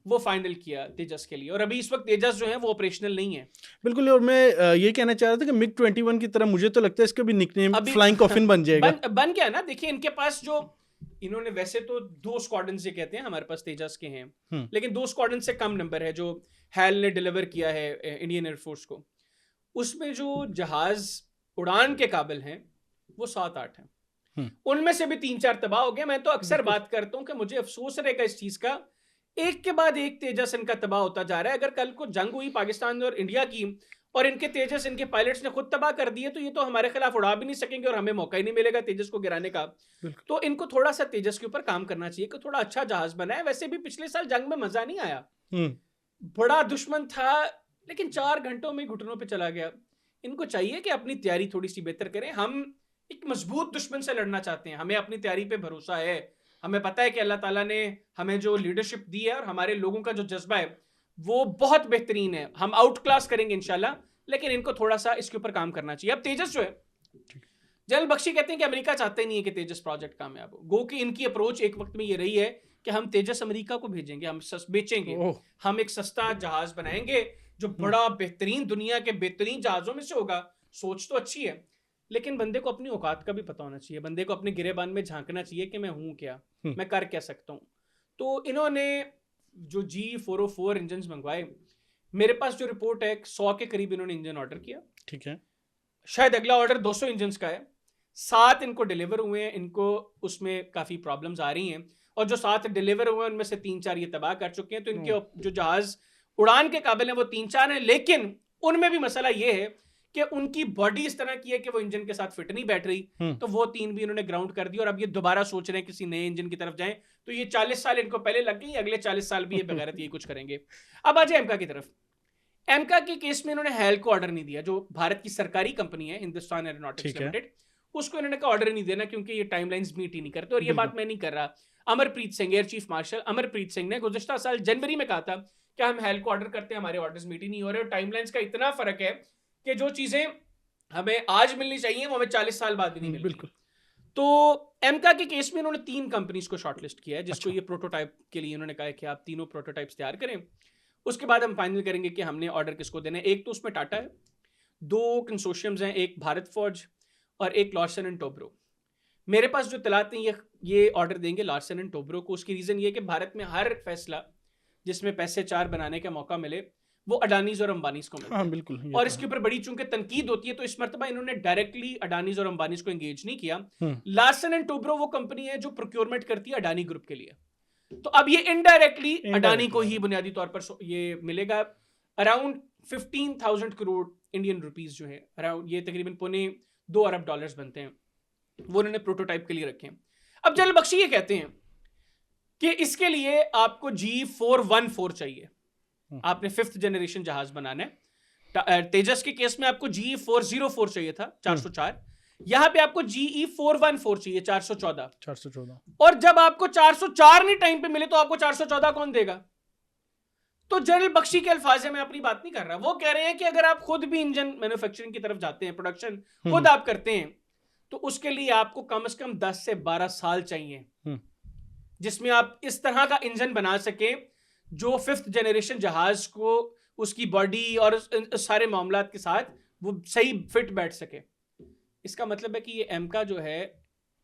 वो फाइनल किया तेजस के लिए, और अभी इस वक्त तेजस जो है वो ऑपरेशनल नहीं है। बिल्कुल, और मैं ये कहना चाह रहा था कि MiG-21 की तरह मुझे तो लगता है इसका भी निकनेम फ्लाइंग कॉफिन बन जाएगा। बन गया ना। देखिए इनके पास जो, इन्होंने वैसे तो 2 स्क्वाड्रन से कहते हैं हमारे पास तेजस के हैं, लेकिन 2 स्क्वाड्रन से कम नंबर है जो हैल ने डिलीवर किया है इंडियन एयरफोर्स को। उसमें जो जहाज उड़ान के काबिल हैं वो 7-8 हैं, उनमें से भी 3-4 तबाह हो गए। मैं तो अक्सर बात करता हूं कि मुझे अफसोस रहेगा इस चीज का, एक के बाद एक तेजस इनका तबाह होता जा रहा है। अगर कल को जंग हुई पाकिस्तान और इंडिया की, और इनके तेजस इनके पायलट्स ने खुद तबाह कर दिए, तो ये तो हमारे खिलाफ उड़ा भी नहीं सकेंगे और हमें मौका ही नहीं मिलेगा तेजस को गिराने का। तो इनको थोड़ा सा तेजस के ऊपर काम करना चाहिए कि थोड़ा अच्छा जहाज बनाए। वैसे भी पिछले साल जंग में मजा नहीं आया, बड़ा दुश्मन था, लेकिन 4 घंटों में घुटनों पे चला गया। इनको चाहिए कि अपनी तैयारी थोड़ी सी बेहतर करें। हम एक मजबूत दुश्मन से लड़ना चाहते हैं। हमें अपनी तैयारी पे भरोसा है, हमें पता है कि अल्लाह ताला ने हमें जो लीडरशिप दी है और हमारे लोगों का जो जज्बा है वो बहुत बेहतरीन है। हम आउट क्लास करेंगे इंशाल्लाह, लेकिन इनको थोड़ा सा इसके ऊपर काम करना चाहिए। अब तेजस जो है, जनरल बख्शी कहते हैं कि अमेरिका चाहते नहीं है कि तेजस प्रोजेक्ट कामयाब हो। गो कि इनकी अप्रोच एक वक्त में ये रही है कि हम तेजस अमेरिका को भेजेंगे, हम बेचेंगे, हम एक सस्ता जहाज बनाएंगे जो बड़ा बेहतरीन, दुनिया के बेहतरीन जहाजों में से होगा। सोच तो अच्छी है, लेकिन बंदे को अपनी औकात का भी पता होना चाहिए, बंदे को अपने गिरेबान में झांकना चाहिए कि मैं हूं क्या, मैं कर क्या सकता हूं। तो इन्होंने जो G404 इंजन मंगवाए, मेरे पास जो रिपोर्ट है 100 के करीब इन्होंने इंजन ऑर्डर किया। ठीक है, शायद अगला ऑर्डर 200 इंजन का है। 7 इनको डिलीवर हुए हैं, इनको उसमें काफी प्रॉब्लम्स आ रही हैं, और जो 7 डिलीवर हुए हैं उनमें से 3-4 ये तबाह कर चुके हैं। तो इनके जो जहाज उड़ान के काबिल है वो 3-4 हैं, लेकिन उनमें भी मसला ये है कि उनकी बॉडी इस तरह की है कि वो इंजन के साथ फिट नहीं बैठ रही। तो वो 3 भी इन्होंने ग्राउंड कर दी और अब ये दोबारा सोच रहे हैं किसी नए इंजन की तरफ जाएं। तो ये 40 साल इनको पहले लग गई, अगले 40 साल भी ये बगैरत ये कुछ करेंगे। अब आ जाए एमका की तरफ। एमका के केस में इन्होंने हेल को ऑर्डर नहीं दिया, जो भारत की सरकारी कंपनी है हिंदुस्तान एरोनॉटिक्स लिमिटेड, उसको इन्होंने कहा ऑर्डर नहीं देना क्योंकि ये टाइमलाइंस मीट ही नहीं करते। और ये बात मैं नहीं कर रहा, Amarpreet Singh, air chief marshal Amarpreet Singh ने गुज़िश्ता साल जनवरी में कहा था कि हम हेल को ऑर्डर करते हैं, हमारे ऑर्डर्स मीट ही नहीं हो रहे। और टाइमलाइंस का इतना फर्क है कि जो चीजें हमें आज मिलनी चाहिए वो हमें 40 साल बाद भी नहीं मिलती। बिल्कुल। तो एमका के केस में इन्होंने 3 कंपनीज को शॉर्टलिस्ट किया है, जिसको ये प्रोटोटाइप के लिए इन्होंने कहा है कि आप तीनों प्रोटोटाइप्स तैयार करें, उसके बाद हम फाइनल करेंगे कि हमने ऑर्डर किसको देना है। एक तो उसमें टाटा है, 2 कंसोर्शियम्स हैं, एक भारत फौज और एक लार्सन एंड टोब्रो। मेरे पास जो तलात हैं ये ऑर्डर देंगे लार्सन एंड टोब्रो को। उसकी रीजन ये कि भारत में हर फैसला जिसमें पैसे 4 बनाने का मौका मिले वो अडानीज और अंबानीज को मिलता है। बिल्कुल। और इसके ऊपर बड़ी चूंकि तनकीद होती है, तो इस मर्तबा इन्होंने डायरेक्टली अडानीज और अंबानीज को एंगेज नहीं किया। लार्सन एंड टोब्रो वो कंपनी है जो प्रोक्योरमेंट करती है अडानी ग्रुप के लिए। तो अब ये इनडायरेक्टली अडानी को ही बुनियादी तौर पर ये मिलेगा। अराउंड 15,000 करोड़ इंडियन रुपीस जो है, अराउंड ये तकरीबन $2 अरब बनते हैं, वो उन्होंने प्रोटोटाइप के लिए रखे हैं। अब जनरल बख्शी ये कहते हैं कि इसके लिए आपको G414 चाहिए, आपने 5th जनरेशन जहाज बनाना है। तेजस के केस में आपको G404 चाहिए था 404, यहां पे आपको GE414 चाहिए 414। और जब आपको 404 नहीं टाइम पे मिले तो आपको 414 कौन देगा? तो जनरल बख्शी के अल्फाज में अपनी बात नहीं कर रहा, वो कह रहे हैं कि अगर आप खुद भी इंजन मैन्युफैक्चरिंग की तरफ जाते हैं, प्रोडक्शन खुद आप करते हैं, तो उसके लिए आपको कम से कम 10 से 12 साल चाहिए, जिसमें आप इस तरह का इंजन बना सके जो 5th जनरेशन जहाज को उसकी बॉडी और सारे मामलात के साथ वो सही फिट बैठ सके। इसका मतलब है कि ये एमका जो है,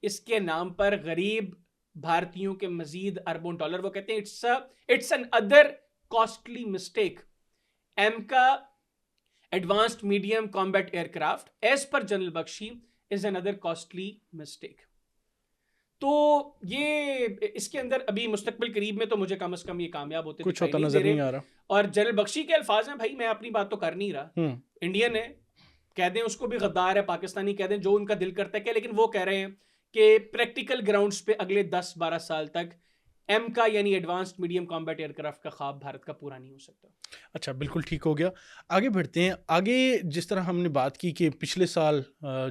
इसके नाम पर गरीब भारतीयों के मजीद अरबों डॉलर, वो कहते हैं it's an other costly mistake. AMCA advanced medium combat aircraft as per general Bakshi is another costly mistake. तो ये इसके अंदर अभी मुस्तकबिल करीब में तो मुझे कम से कम ये कामयाब होते कुछ होता नजर नहीं आ रहा। और जनरल बख्शी के अल्फाज हैं, भाई मैं अपनी बात तो कर नहीं रहा, इंडियन है, कह दें उसको भी गद्दार है, पाकिस्तानी कह दें, जो उनका दिल करता है, लेकिन वो कह रहे हैं कि प्रैक्टिकल ग्राउंड्स पे अगले 10-12 साल तक एमका यानी एडवांस्ड मीडियम कॉम्बैट एयरक्राफ्ट का ख्वाब भारत का पूरा नहीं हो सकता। अच्छा, बिल्कुल ठीक हो गया। आगे बढ़ते हैं। आगे जिस तरह हमने बात की कि पिछले साल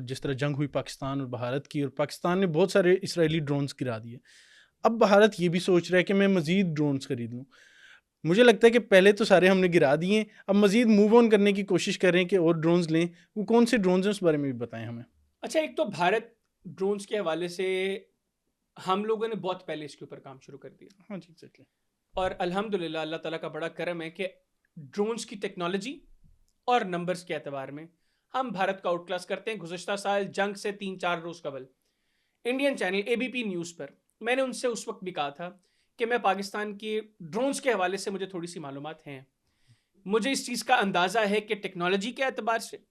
जिस तरह जंग हुई पाकिस्तान और भारत की, और पाकिस्तान ने बहुत सारे इसराइली ड्रोन्स गिरा दिए, अब भारत ये भी सोच रहा है कि मैं मज़ीद ड्रोन्स खरीद लूँ। मुझे लगता है कि पहले तो सारे हमने गिरा दिए, अब मज़ीद मूव ऑन करने की कोशिश कर रहे हैं कि और ड्रोन्स लें। वो कौन से ड्रोन्स हैं उस बारे में भी बताएं हमें। अच्छा, एक तो भारत ड्रोन्स के हवाले से हम लोगों ने बहुत पहले इसके ऊपर काम शुरू कर दिया। हाँ जी, एग्जैक्टली। और अल्हम्दुलिल्लाह अल्लाह ताला का बड़ा करम है कि ड्रोन्स की टेक्नोलॉजी और नंबर्स के एतबार में हम भारत का आउट क्लास करते हैं। गुज़िश्ता साल जंग से 3-4 रोज़ कबल इंडियन चैनल ABP न्यूज़ पर मैंने उनसे उस वक्त भी कहा था कि मैं पाकिस्तान की ड्रोन्स के हवाले से मुझे थोड़ी सी मालूमात हैं, मुझे इस चीज़ का अंदाज़ा है कि टेक्नोलॉजी के एतबार से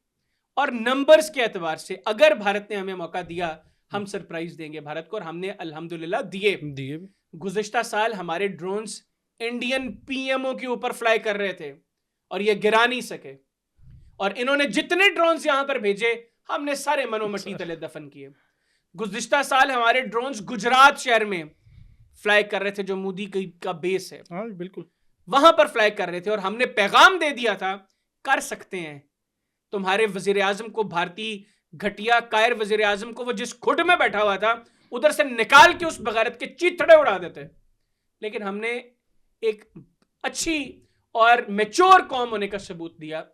और नंबर्स के एतबार से अगर भारत ने हमें मौका दिया हम सरप्राइज देंगे भारत को, और हमने अल्हम्दुलिल्लाह दिए। गुज़िश्ता साल हमारे ड्रोन्स इंडियन PMO के ऊपर फ्लाई कर रहे थे और ये गिरा नहीं सके, और इन्होंने जितने ड्रोन्स यहां पर भेजे हमने सारे मनोमट्टी तले दफन किए। गुज़िश्ता साल हमारे ड्रोन्स गुजरात शहर में फ्लाई कर रहे थे, जो मोदी का बेस है, हाँ बिल्कुल, वहां पर फ्लाई कर रहे थे, और हमने पैगाम दे दिया था कर सकते हैं। तुम्हारे वजीर आजम को भारतीय घटिया कायर वजीर आजम को वो जिस खुड में बैठा हुआ था उधर से निकाल के उस बगारत के चीथड़े उड़ा देते। लेकिन हमने एक अच्छी और मैच्योर कौम होने का सबूत दिया।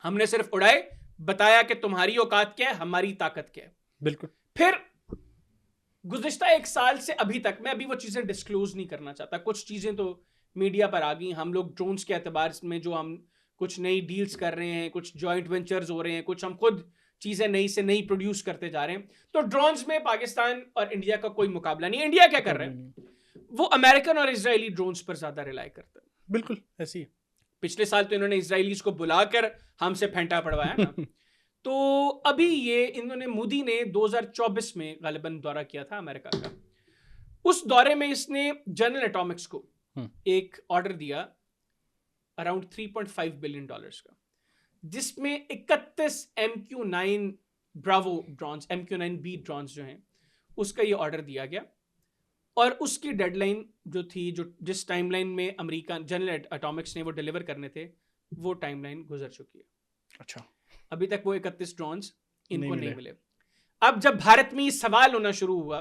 हमने सिर्फ उड़ाए, बताया कि तुम्हारी औकात क्या है, हमारी ताकत क्या है। बिल्कुल। फिर गुज़िश्ता 1 साल से अभी तक, मैं अभी वो चीजें डिस्क्लोज नहीं करना चाहता, कुछ चीजें तो मीडिया पर आ गई। हम लोग ड्रोन्स के एतबार में जो हम कुछ नई डील्स कर रहे हैं, कुछ जॉइंट वेंचर्स हो रहे हैं, कुछ हम खुद चीजें नई से नई प्रोड्यूस करते जा रहे हैं। तो ड्रोन्स में पाकिस्तान और इंडिया का कोई मुकाबला नहीं। इंडिया क्या कर रहे हैं, वो अमेरिकन और इजरायली ड्रोन्स पर ज्यादा रिलाई करते हैं। बिल्कुल ऐसी है। पिछले साल तो इन्होंने इजरायलीज को बुलाकर हमसे फेंटा पड़वाया ना। तो अभी ये इन्होंने, मोदी ने 2024 में गालिबन दौरा किया था अमेरिका का। उस दौरे में इसने जनरल एटॉमिक्स को एक ऑर्डर दिया अराउंड $3.5 बिलियन का, जिसमें 31 MQ-9 Bravo drones, MQ-9B drones जो हैं, उसका ये ऑर्डर दिया गया। और उसकी डेडलाइन जो थी, जो जिस टाइमलाइन में अमेरिका जनरल एटॉमिक्स ने वो डिलीवर करने थे, वो टाइमलाइन गुजर चुकी है। अच्छा, अभी तक वो 31 ड्रोन्स इनको नहीं मिले। अब जब भारत में ये सवाल होना शुरू हुआ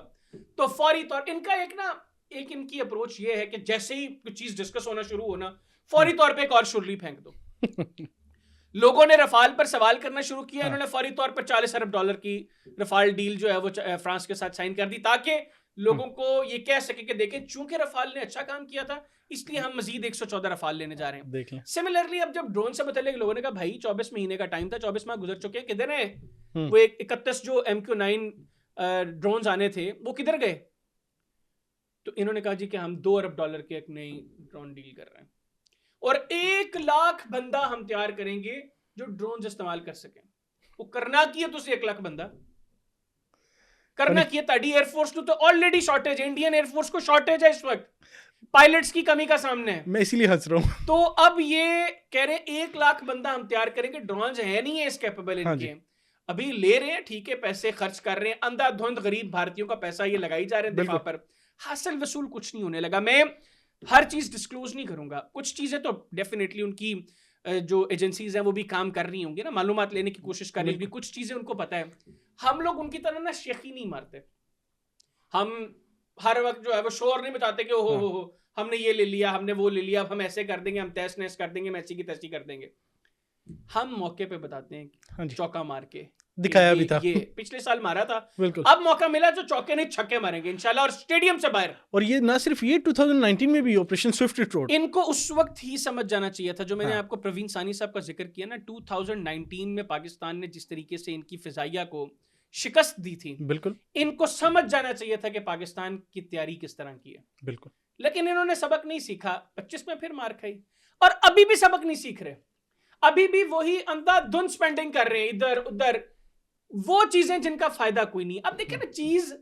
तो फौरी तौर इनका एक इनकी अप्रोच ये है कि जैसे ही कुछ चीज डिस्कस होना शुरू हो ना, फौरी तौर पे एक और शुरली फेंक दो। लोगों ने रफाल पर सवाल करना शुरू किया, इन्होंने फौरी तौर पर $40 अरब की रफाल डील जो है वो फ्रांस के साथ साइन कर दी, ताकि लोगों को ये कह सके कि देखें चूंकि रफाल ने अच्छा काम किया था इसलिए हम मजीद 114 रफाल लेने जा रहे हैं। देख लें। सिमिलरली अब जब ड्रोन से मुतल्लिक लोगों ने कहा भाई 24 महीने का टाइम था, 24 माह गुजर चुके हैं, किधर है वो 31 जो MQ-9 ड्रोन्स आने थे वो किधर गए? तो इन्होंने कहा जी कि हम $2 अरब के एक नई ड्रोन डील कर रहे हैं और 1 लाख बंदा हम तैयार करेंगे जो ड्रोन इस्तेमाल कर सकें। वो करना की है तुझे 1 लाख बंदा करना की है। ताड़ी एयरफोर्स तो ऑलरेडी शॉर्टेज है, इंडियन एयरफोर्स को शॉर्टेज है इस वक्त, पायलट्स की कमी का सामने है। मैं इसीलिए हंस रहा हूं। तो अब ये कह रहे हैं 1 लाख बंदा हम तैयार करेंगे, ड्रोन है नहीं है इस कैपेबल इनके। अभी ले रहे हैं, ठीक है, पैसे खर्च कर रहे हैं, अंधाधुंध गरीब भारतीयों का पैसा ये लगाई जा रहे हैं दिफा पर, हासिल वसूल कुछ नहीं होने लगा। मैं हर चीज डिस्क्लोज नहीं करूंगा, कुछ चीजें तो डेफिनेटली उनकी जो एजेंसीज हैं वो भी काम कर रही होंगी ना, मालूमात लेने की कोशिश कर रही होंगी, कुछ चीजें उनको पता है। हम लोग उनकी तरह ना शेखी नहीं मारते, हम हर वक्त जो है वो शोर नहीं बताते कि हो हमने ये ले लिया, हमने वो ले लिया, अब हम ऐसे कर देंगे, हम तैस नैस कर देंगे, हम ऐसी की तैसी कर देंगे। हम मौके पे बताते हैं, चौका मार के दिखाया भी था, ये पिछले साल मारा था, बिल्कुल। अब मौका मिला जो चौके नहीं छक्के मारेंगे इंशाल्लाह, और स्टेडियम से बाहर। और ये ना सिर्फ ये 2019 में भी ऑपरेशन स्विफ्ट रोड, इनको उस वक्त ही समझ जाना चाहिए था, जो मैंने आपको प्रवीण सानी साहब का जिक्र किया ना, 2019 में पाकिस्तान ने जिस तरीके से इनकी फिजाइया को शिकस्त दी थी, बिल्कुल इनको समझ जाना चाहिए था कि पाकिस्तान की तैयारी किस तरह की है, बिल्कुल। लेकिन इन्होंने सबक नहीं सीखा, 25 में फिर मार खाई, और अभी भी सबक नहीं सीख रहे, अभी भी वही अंधाधुंध स्पेंडिंग कर रहे हैं इधर उधर, वो चीजें जिनका फायदा कोई नहीं। अब देखिए ना, चीज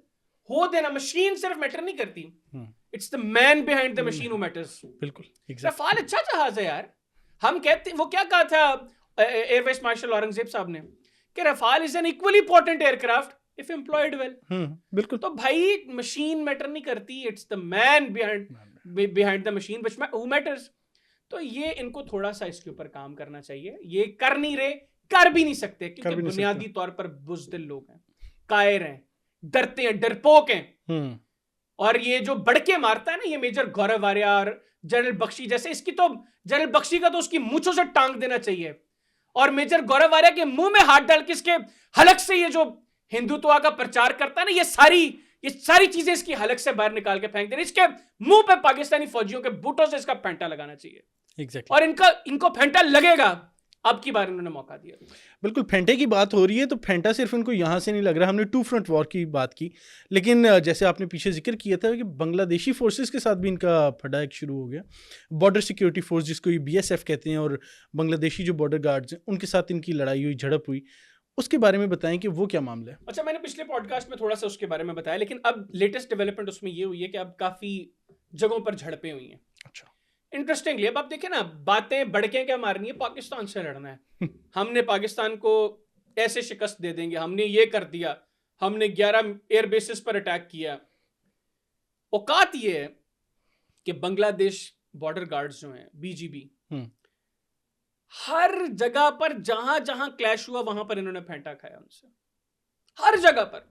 हो देना, मशीन सिर्फ मैटर नहीं करती, it's the man behind the machine who matters. बिल्कुल, रफाल अच्छा जहाज है यार। हम कहते, वो क्या कहा था एयर वाइस मार्शल औरंगजेब साहब ने कि Rafale is an equally important aircraft if employed well. बिल्कुल। तो भाई मशीन मैटर नहीं करती, it's the man behind the machine which who matters. तो ये इनको थोड़ा सा इसके ऊपर काम करना चाहिए, ये कर नहीं रहे, कर भी नहीं सकते, क्योंकि बुनियादी तौर पर बुज़दिल लोग हैं, कायर हैं, डरते हैं, डरपोक हैं। और ये जो बढ़के मारता है ना, ये मेजर गौरव आर्या और जनरल बख्शी जैसे, इसकी तो जनरल बख्शी का तो उसकी मूंछों से टांग देना चाहिए, और मेजर गौरव आर्या के मुंह में हाथ डाल के इसके हलक से ये जो हिंदुत्व का प्रचार करता है ना, ये सारी चीजें इसकी हलक से बाहर निकाल के फेंक देना, इसके मुंह पे पाकिस्तानी फौजियों के बूटों से इसका फेंटा लगाना चाहिए। Exactly. और इनको फेंटा लगेगा, अब की बार इन्होंने मौका दिया। बिल्कुल, फेंटे की बात हो रही है तो फेंटा सिर्फ इनको यहाँ से नहीं लग रहा। हमने 2 फ्रंट वॉर की बात की, लेकिन जैसे आपने पीछे जिक्र किया था कि बांग्लादेशी फोर्सेस के साथ भी इनका फटा एक शुरू हो गया, बॉर्डर सिक्योरिटी फोर्स जिसको BSF कहते हैं, और बांग्लादेशी जो बॉर्डर गार्ड्स हैं उनके साथ इनकी लड़ाई हुई, झड़प हुई, उसके बारे में बताएं कि वो क्या मामला है। अच्छा, मैंने पिछले पॉडकास्ट में थोड़ा सा उसके बारे में बताया, लेकिन अब लेटेस्ट डेवलपमेंट उसमें ये हुई है कि अब काफी जगहों पर झड़पें हुई हैं। अच्छा, इंटरेस्टिंगली अब आप देखें ना, बातें बढ़के क्या मारनी है, पाकिस्तान से लड़ना है, हमने पाकिस्तान को ऐसे शिकस्त दे देंगे, हमने ये कर दिया, हमने 11 एयर बेसिस पर अटैक किया। औकात ये है कि बांग्लादेश बॉर्डर गार्ड्स जो हैं, BGB, हर जगह पर जहां जहां क्लैश हुआ वहां पर इन्होंने फेंटा खाया उनसे। हर जगह पर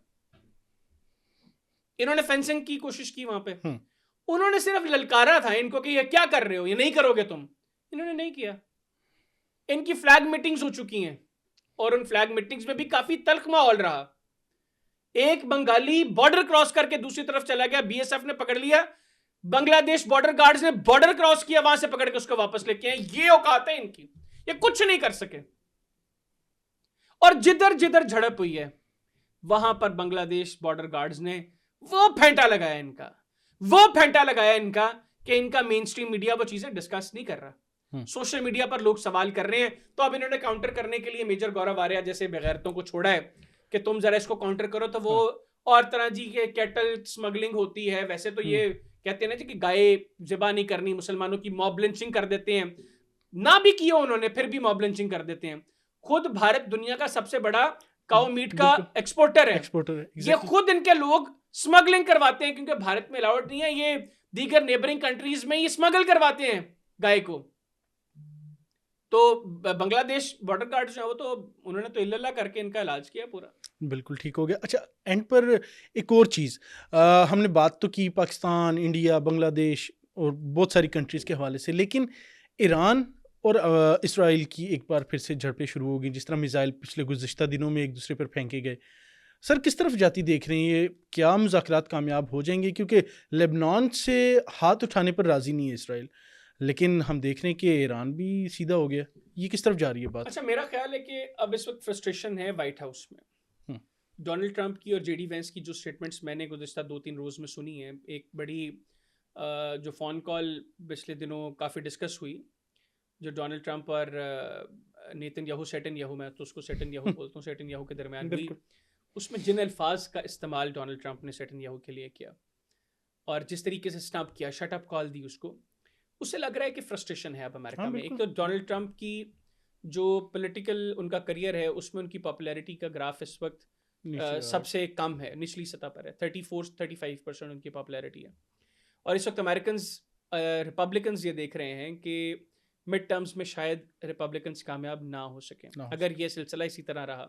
इन्होंने फेंसिंग की कोशिश की वहां पे। उन्होंने सिर्फ ललकारा था इनको कि ये क्या कर रहे हो, ये नहीं करोगे तुम। इन्होंने नहीं किया। इनकी फ्लैग मीटिंग्स हो चुकी हैं और उन फ्लैग मीटिंग्स में भी काफी तल्ख माहौल रहा। एक बंगाली बॉर्डर क्रॉस करके दूसरी तरफ चला गया, बीएसएफ ने पकड़ लिया, बांग्लादेश बॉर्डर गार्ड्स ने बॉर्डर क्रॉस किया, वहां से पकड़ के उसको वापस लेके आए। ये औकात है इनकी, ये कुछ नहीं कर सके। और जिधर जिधर झड़प हुई है वहां पर बांग्लादेश बॉर्डर गार्ड्स ने वो फेंटा लगाया इनका कि इनका मेन स्ट्रीम मीडिया वो चीजें डिस्कस नहीं कर रहा। सोशल मीडिया पर लोग सवाल कर रहे हैं, तो अब इन्होंने काउंटर करने के लिए मेजर गौरव आर्या जैसे बेगैरतों को छोड़ा है कि तुम जरा इसको काउंटर करो। तो वो और तरह जी के कैटल स्मगलिंग होती है। वैसे तो ये कहते हैं ना जी कि गाय ज़िबा नहीं करनी, मुसलमानों की मॉब लिंचिंग कर देते हैं, ना भी किया उन्होंने फिर भी मॉब लिंचिंग कर देते हैं। खुद भारत दुनिया का सबसे बड़ा काउ मीट का एक्सपोर्टर है। ये खुद इनके लोग स्मगलिंग करवाते हैं क्योंकि भारत में अलाउड नहीं है, ये दीगर नेबरिंग कंट्रीज में ये स्मगल करवाते हैं गाय को। तो बांग्लादेश बॉर्डर गार्ड जो है वो तो उन्होंने तो इल्लल्लाह करके इनका इलाज किया पूरा। बिल्कुल ठीक हो गया। अच्छा, एंड पर एक और चीज़, हमने बात तो की पाकिस्तान, इंडिया, बांग्लादेश और बहुत सारी कंट्रीज़ के हवाले से, लेकिन ईरान और इसराइल की एक बार फिर से झड़पें शुरू हो गई। जिस तरह मिसाइल पिछले गुज़िश्ता दिनों में एक दूसरे पर फेंके गए। सर किस तरफ जाती देख रहे हैं ये? क्या मुज़ाकरात कामयाब हो जाएंगे? क्योंकि लेबनान से हाथ उठाने पर राज़ी नहीं है इसराइल, लेकिन हम देख रहे हैं कि ईरान भी सीधा हो गया। ये किस तरफ जा रही है बात? अच्छा, मेरा ख्याल है कि अब इस वक्त फ्रस्ट्रेशन है वाइट हाउस में। डोनाल्ड ट्रंप की और जेडी वेंस की जो स्टेटमेंट्स मैंने गुज़िश्ता 2-3 रोज़ में सुनी है, एक बड़ी जो फ़ोन कॉल पिछले दिनों काफ़ी डिस्कस हुई, जो डोनाल्ड ट्रंप और नेतन्याहू, मैं तो उसको सेटन्याहू बोलता हूँ, सेटन्याहू के दरमियान हुई, उसमें जिन अल्फाज का इस्तेमाल डोनाल्ड ट्रंप ने सेटन्याहू के लिए किया और जिस तरीके से स्नब किया, शट अप कॉल दी उसको, उससे लग रहा है कि फ्रस्ट्रेशन है अब अमेरिका में। एक तो डोनाल्ड ट्रंप की जो पॉलिटिकल उनका करियर है उसमें उनकी पॉपुलैरिटी का ग्राफ इस वक्त सबसे कम है, निचली सतह पर है। 34-35% उनकी पॉपुलैरिटी है। और इस वक्त अमेरिकन्स रिपब्लिकन्स ये देख रहे हैं कि मिड टर्म्स में शायद रिपब्लिकन्स कामयाब ना हो सकें अगर ये सिलसिला इसी तरह रहा,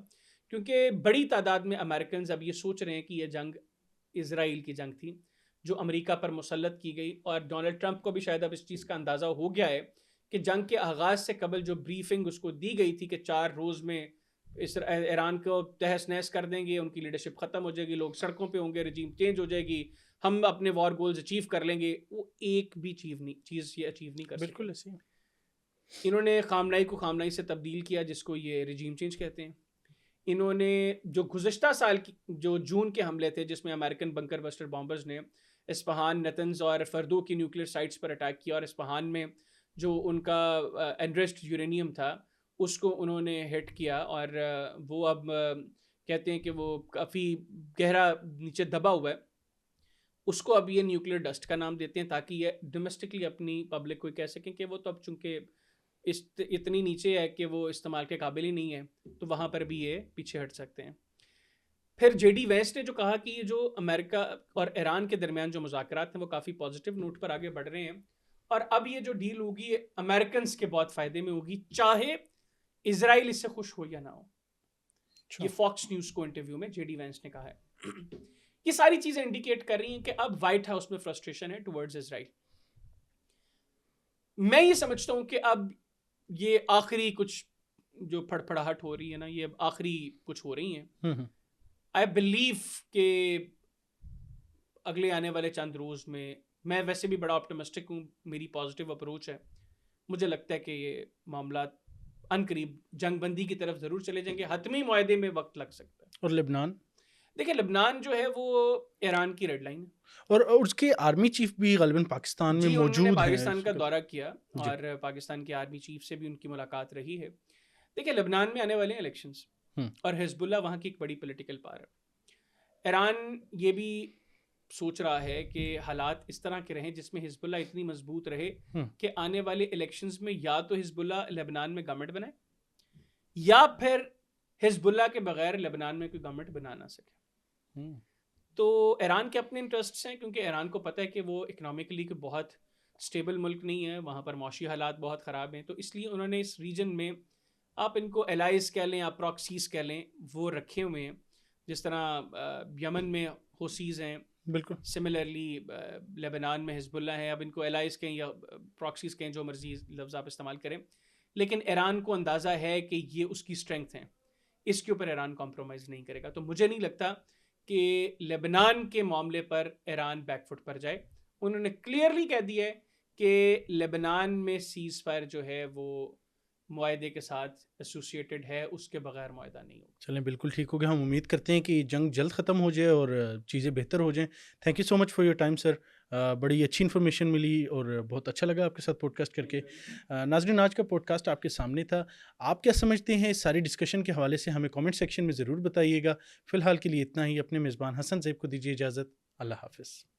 क्योंकि बड़ी तादाद में अमेरिकन्स अब ये सोच रहे हैं कि ये जंग इजराइल की जंग थी जो अमेरिका पर मुसल्लत की गई। और डोनाल्ड ट्रंप को भी शायद अब इस चीज़ का अंदाज़ा हो गया है कि जंग के आगाज़ से कबल जो ब्रीफिंग उसको दी गई थी कि 4 रोज़ में ईरान को तहस नहस कर देंगे, उनकी लीडरशिप ख़त्म हो जाएगी, लोग सड़कों पे होंगे, रजीम चेंज हो जाएगी, हम अपने वॉर गोल्स अचीव कर लेंगे, वो एक भी चीज़ ये अचीव नहीं कर सके। बिल्कुल ऐसे इन्होंने खामनाई को खामनाई से तब्दील किया, जिसको ये रजीम चेंज कहते हैं। इन्होंने जो गुज़श्ता साल की जो जून के हमले थे जिसमें अमेरिकन बंकर बस्टर बॉम्बर्स ने इस्फहान, नतंज और फर्दो की न्यूक्लियर साइट्स पर अटैक किया और इस्फहान में जो उनका एनरिच्ड यूरेनियम था उसको उन्होंने हिट किया और वो अब कहते हैं कि वो काफ़ी गहरा नीचे दबा हुआ है, उसको अब ये न्यूक्लियर डस्ट का नाम देते हैं ताकि ये डोमेस्टिकली अपनी पब्लिक को कह सकें कि वो तो अब चूँकि इतनी नीचे है कि वो इस्तेमाल के काबिल ही नहीं है, तो वहाँ पर भी ये पीछे हट सकते हैं। फिर जेडी वेंस ने जो कहा कि ये जो अमेरिका और ईरान के दरमियान जो मुज़ाकरात हैं वो काफ़ी पॉजिटिव नोट पर आगे बढ़ रहे हैं और अब ये जो डील होगी ये अमेरिकन्स के बहुत फ़ायदे में होगी, चाहे इजराइल इससे खुश हो या ना हो। ये फॉक्स न्यूज़ को इंटरव्यू में जेडी वेंस ने कहा है। ये सारी चीज़ें इंडिकेट कर रही हैं कि अब व्हाइट हाउस में फ्रस्ट्रेशन है टुवर्ड्स इजराइल। मैं ये समझता हूँ कि अब ये आखिरी कुछ जो फड़फड़ाहट हो रही है ना, ये आखिरी कुछ हो रही हैं। आई बिलीव कि अगले आने वाले चंद रोज़ में, मैं वैसे भी बड़ा ऑप्टिमिस्टिक हूँ, मेरी पॉजिटिव अप्रोच है, मुझे लगता है कि ये मामला अनकरीब जंगबंदी की तरफ ज़रूर चले जाएंगे। हतमी मुआहदे में वक्त लग सकता है। और लेबनान, देखिए लेबनान जो है वो ईरान की रेड लाइन है और उसके आर्मी चीफ भी गालिबन पाकिस्तान में मौजूद हैं। पाकिस्तान का दौरा किया और पाकिस्तान के आर्मी चीफ से भी उनकी मुलाकात रही है। देखिए लेबनान में आने वाले हैं इलेक्शंस और हिजबुल्लाह वहाँ की एक बड़ी पॉलिटिकल पावर है। ईरान ये भी सोच रहा है कि हालात इस तरह के रहें जिसमें हिजबुल्लाह इतनी मजबूत रहे कि आने वाले इलेक्शंस में या तो हिजबुल्लाह लेबनान में गवर्नमेंट बनाए या फिर हिजबुल्लाह के बगैर लेबनान में कोई गवर्नमेंट बना ना सके। तो ईरान के अपने इंटरेस्ट्स हैं क्योंकि ईरान को पता है कि वो इकोनॉमिकली कोई बहुत स्टेबल मुल्क नहीं है, वहाँ पर मौशी हालात बहुत ख़राब हैं, तो इसलिए उन्होंने इस रीजन में, आप इनको एलाइज कह लें, आप प्रॉक्सीज कह लें, वो रखे हुए हैं जिस तरह यमन में होसीज़ हैं, बिल्कुल सिमिलरली लेबनान में हिजबुल्ला है, अब इनको एलाइज कहें या प्रॉक्सीज कहें, जो मर्जी लफ्ज़ आप इस्तेमाल करें, लेकिन ईरान को अंदाज़ा है कि ये उसकी स्ट्रेंथ है, इसके ऊपर ईरान कॉम्प्रोमाइज़ नहीं करेगा। तो मुझे नहीं लगता कि लेबनान के मामले पर ईरान बैकफुट पर जाए। उन्होंने क्लियरली कह दिया है कि लेबनान में सीज़ फायर जो है वो मुआहदे के साथ एसोसिएटेड है, उसके बगैर मुआहदा नहीं होगा। चलें, बिल्कुल ठीक हो गया। हम उम्मीद करते हैं कि जंग जल्द ख़त्म हो जाए और चीज़ें बेहतर हो जाएँ। Thank you so much for your time sir. बड़ी अच्छी इन्फॉर्मेशन मिली और बहुत अच्छा लगा आपके साथ पॉडकास्ट करके। नाज़रीन, आज का पॉडकास्ट आपके सामने था। आप क्या समझते हैं इस सारी डिस्कशन के हवाले से हमें कमेंट सेक्शन में ज़रूर बताइएगा। फ़िलहाल के लिए इतना ही। अपने मेज़बान हसन ज़ैब को दीजिए इजाज़त। अल्लाह हाफ़िज़।